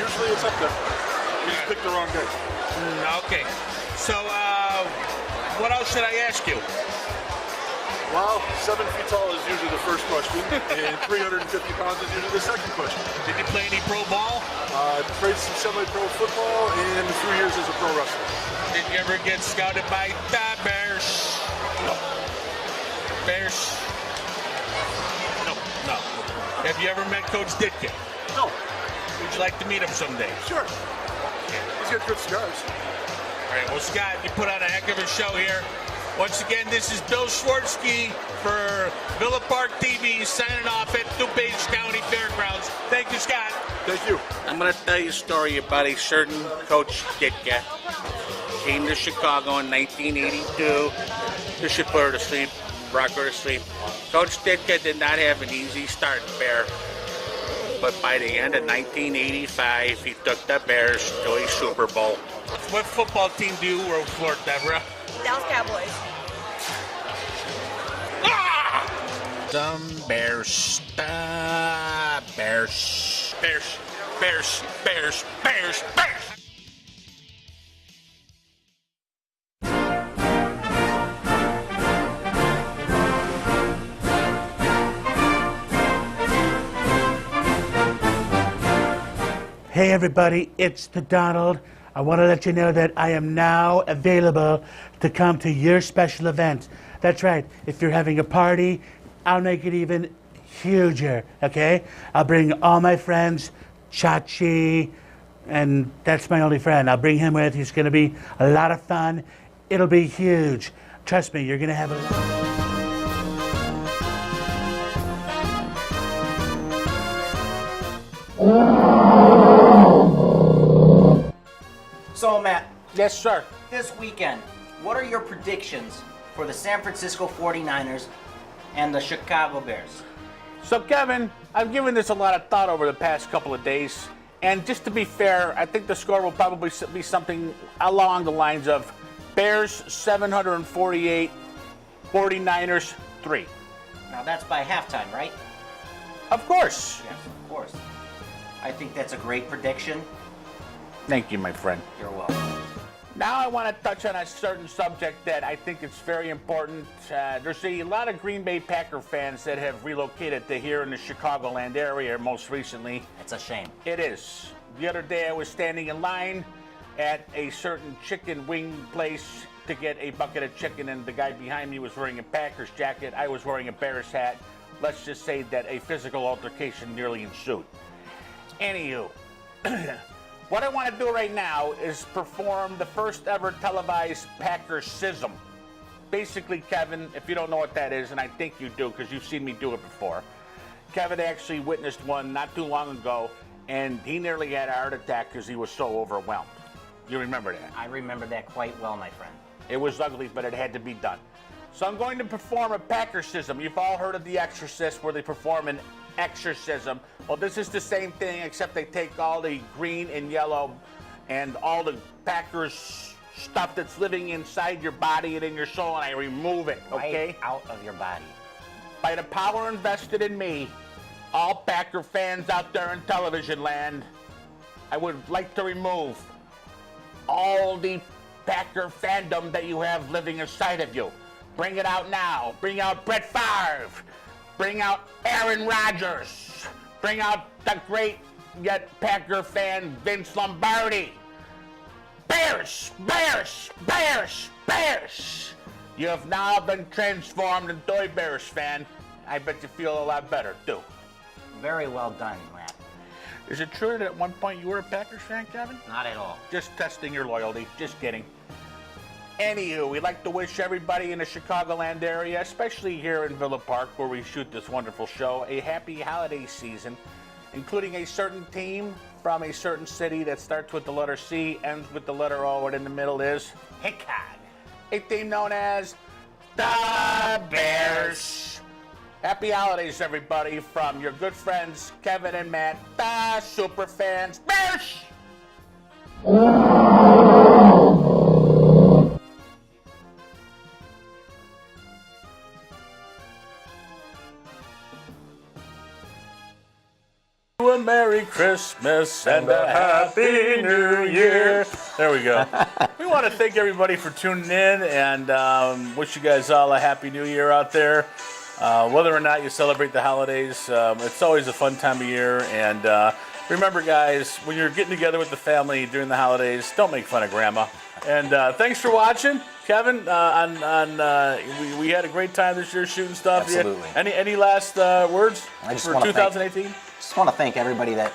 Usually it's up there. You just picked the wrong day. Okay. So, what else should I ask you? Well, 7 feet tall is usually the first question, and 350 pounds is usually the second question. Did you play any pro ball? I played some semi-pro football and a few years as a pro wrestler. Did you ever get scouted by the Bears? No. Bears? No. Have you ever met Coach Ditka? No. Would you like to meet him someday? Sure. He's got good scars. All right, well, Scott, you put on a heck of a show here. Once again, this is Bill Schwartzky for Villa Park TV signing off at DuPage County Fairgrounds. Thank you, Scott. Thank you. I'm going to tell you a story about a certain Coach Ditka. Came to Chicago in 1982. This should put her to sleep, rock her to sleep. Coach Ditka did not have an easy start, Bear. But by the end of 1985, he took the Bears to a Super Bowl. What football team do you root for, Deborah? Dallas Cowboys. Some Bears. Bears. Hey everybody, it's the Donald. I want to let you know that I am now available to come to your special event. That's right. If you're having a party, I'll make it even huger, okay? I'll bring all my friends, Chachi, and that's my only friend. I'll bring him with. He's going to be a lot of fun. It'll be huge. Trust me, you're going to have a lot. So, Matt. Yes, sir. This weekend, what are your predictions for the San Francisco 49ers and the Chicago Bears? So, Kevin, I've given this a lot of thought over the past couple of days. And just to be fair, I think the score will probably be something along the lines of Bears 748, 49ers 3. Now, that's by halftime, right? Of course. Yes, of course. I think that's a great prediction. Thank you, my friend. You're welcome. Now I want to touch on a certain subject that I think is very important. There's a lot of Green Bay Packer fans that have relocated to here in the Chicagoland area most recently. It's a shame. It is. The other day I was standing in line at a certain chicken wing place to get a bucket of chicken, and the guy behind me was wearing a Packers jacket. I was wearing a Bears hat. Let's just say that a physical altercation nearly ensued. Anywho, what I want to do right now is perform the first ever televised Packer-sism. Basically, Kevin, if you don't know what that is, and I think you do because you've seen me do it before, Kevin actually witnessed one not too long ago, and he nearly had a heart attack because he was so overwhelmed. You remember that? I remember that quite well, my friend. It was ugly, but it had to be done. So I'm going to perform a Packer-sism. You've all heard of The Exorcist, where they perform an exorcism. Well, this is the same thing, except they take all the green and yellow and all the Packers stuff that's living inside your body and in your soul, and I remove it, okay? Right out of your body. By the power invested in me, all Packer fans out there in television land, I would like to remove all the Packer fandom that you have living inside of you. Bring it out now. Bring out Brett Favre. Bring out Aaron Rodgers. Bring out the great yet Packer fan Vince Lombardi. Bears, Bears, Bears, Bears. You have now been transformed into a Bears fan. I bet you feel a lot better, too. Very well done, Matt. Is it true that at one point you were a Packers fan, Kevin? Not at all. Just testing your loyalty. Just kidding. Anywho, we'd like to wish everybody in the Chicagoland area, especially here in Villa Park, where we shoot this wonderful show, a happy holiday season, including a certain team from a certain city that starts with the letter C, ends with the letter O, and in the middle is Hickok. A team known as the Bears. Happy holidays, everybody, from your good friends Kevin and Matt, the super fans, Bears! A Merry Christmas and a Happy New Year. There we go. We want to thank everybody for tuning in and wish you guys all a Happy New Year out there. Whether or not you celebrate the holidays, it's always a fun time of year. And remember, guys, when you're getting together with the family during the holidays, don't make fun of Grandma. And thanks for watching, Kevin. We had a great time this year shooting stuff. Absolutely. Any last words for 2018? Just want to thank everybody that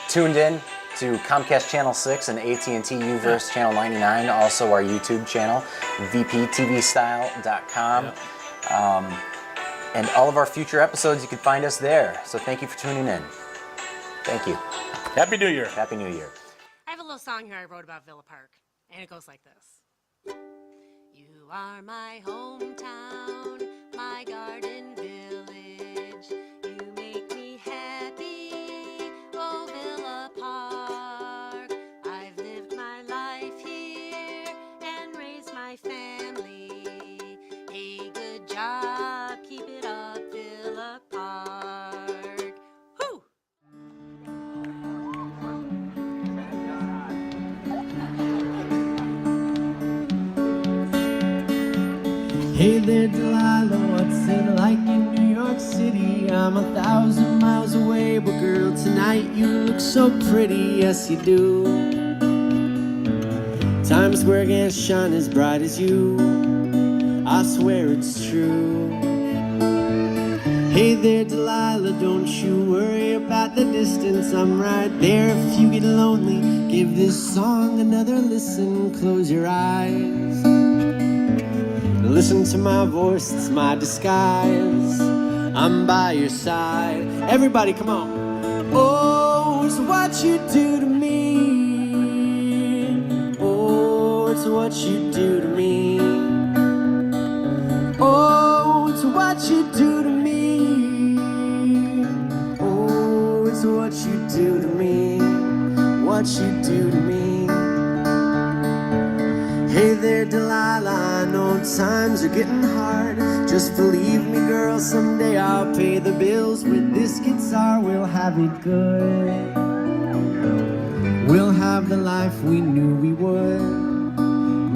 tuned in to Comcast Channel 6 and AT&T Uverse Channel 99, also our YouTube channel, vptvstyle.com. Yeah. And all of our future episodes, you can find us there. So thank you for tuning in. Thank you. Happy New Year. Happy New Year. I have a little song here I wrote about Villa Park, and it goes like this. You are my hometown, my garden village. You make me happy, oh Villa Park. I've lived my life here and raised my family. Hey, good job, keep it up, Villa Park. Woo! Hey there, Delilah, what's it like in New York City? I'm 1,000 miles away, but girl, tonight you look so pretty, yes you do. Times Square can't shine as bright as you. I swear it's true. Hey there, Delilah, don't you worry about the distance. I'm right there if you get lonely. Give this song another listen. Close your eyes. Listen to my voice, it's my disguise. I'm by your side. Everybody, come on. Oh, it's what you do to me. Oh, it's what you do to me. Oh, it's what you do to me. Oh, it's what you do to me. What you do to me. Hey there, Delilah, I know times are getting hard. Just believe me, girl, someday I'll pay the bills. With this guitar, we'll have it good. We'll have the life we knew we would.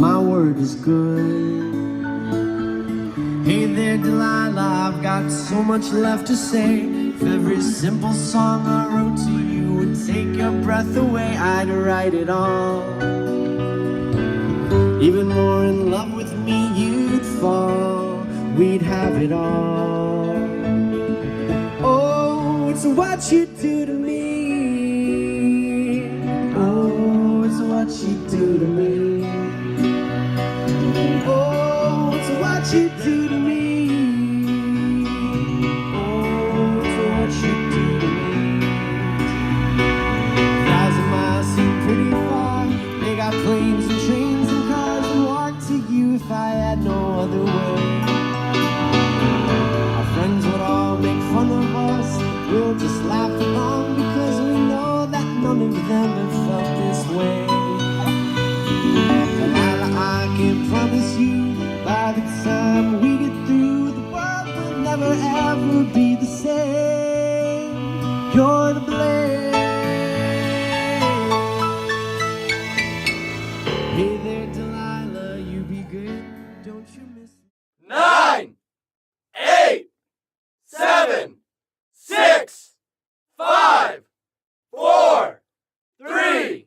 My word is good. Hey there, Delilah, I've got so much left to say. If every simple song I wrote to you would take your breath away, I'd write it all. Even more in love with me, you'd fall. We'd have it all. Oh, it's what you do to me. Oh, it's what you do to me. Oh, it's what you do to me. Oh, it's what you do to me. 1,000 miles seem pretty far. They got planes and trains and cars and walk to you if I had no other way. Our friends would all make fun of us. We'll just laugh along because we know that none of them have felt this way. Delilah, I can promise you, by the time we get through, the world will never ever be the same. You're to blame. Hey there, Delilah, you be good, don't you miss me? 9, 8, 7, 6, 5, 4, 3,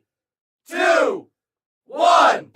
2, 1.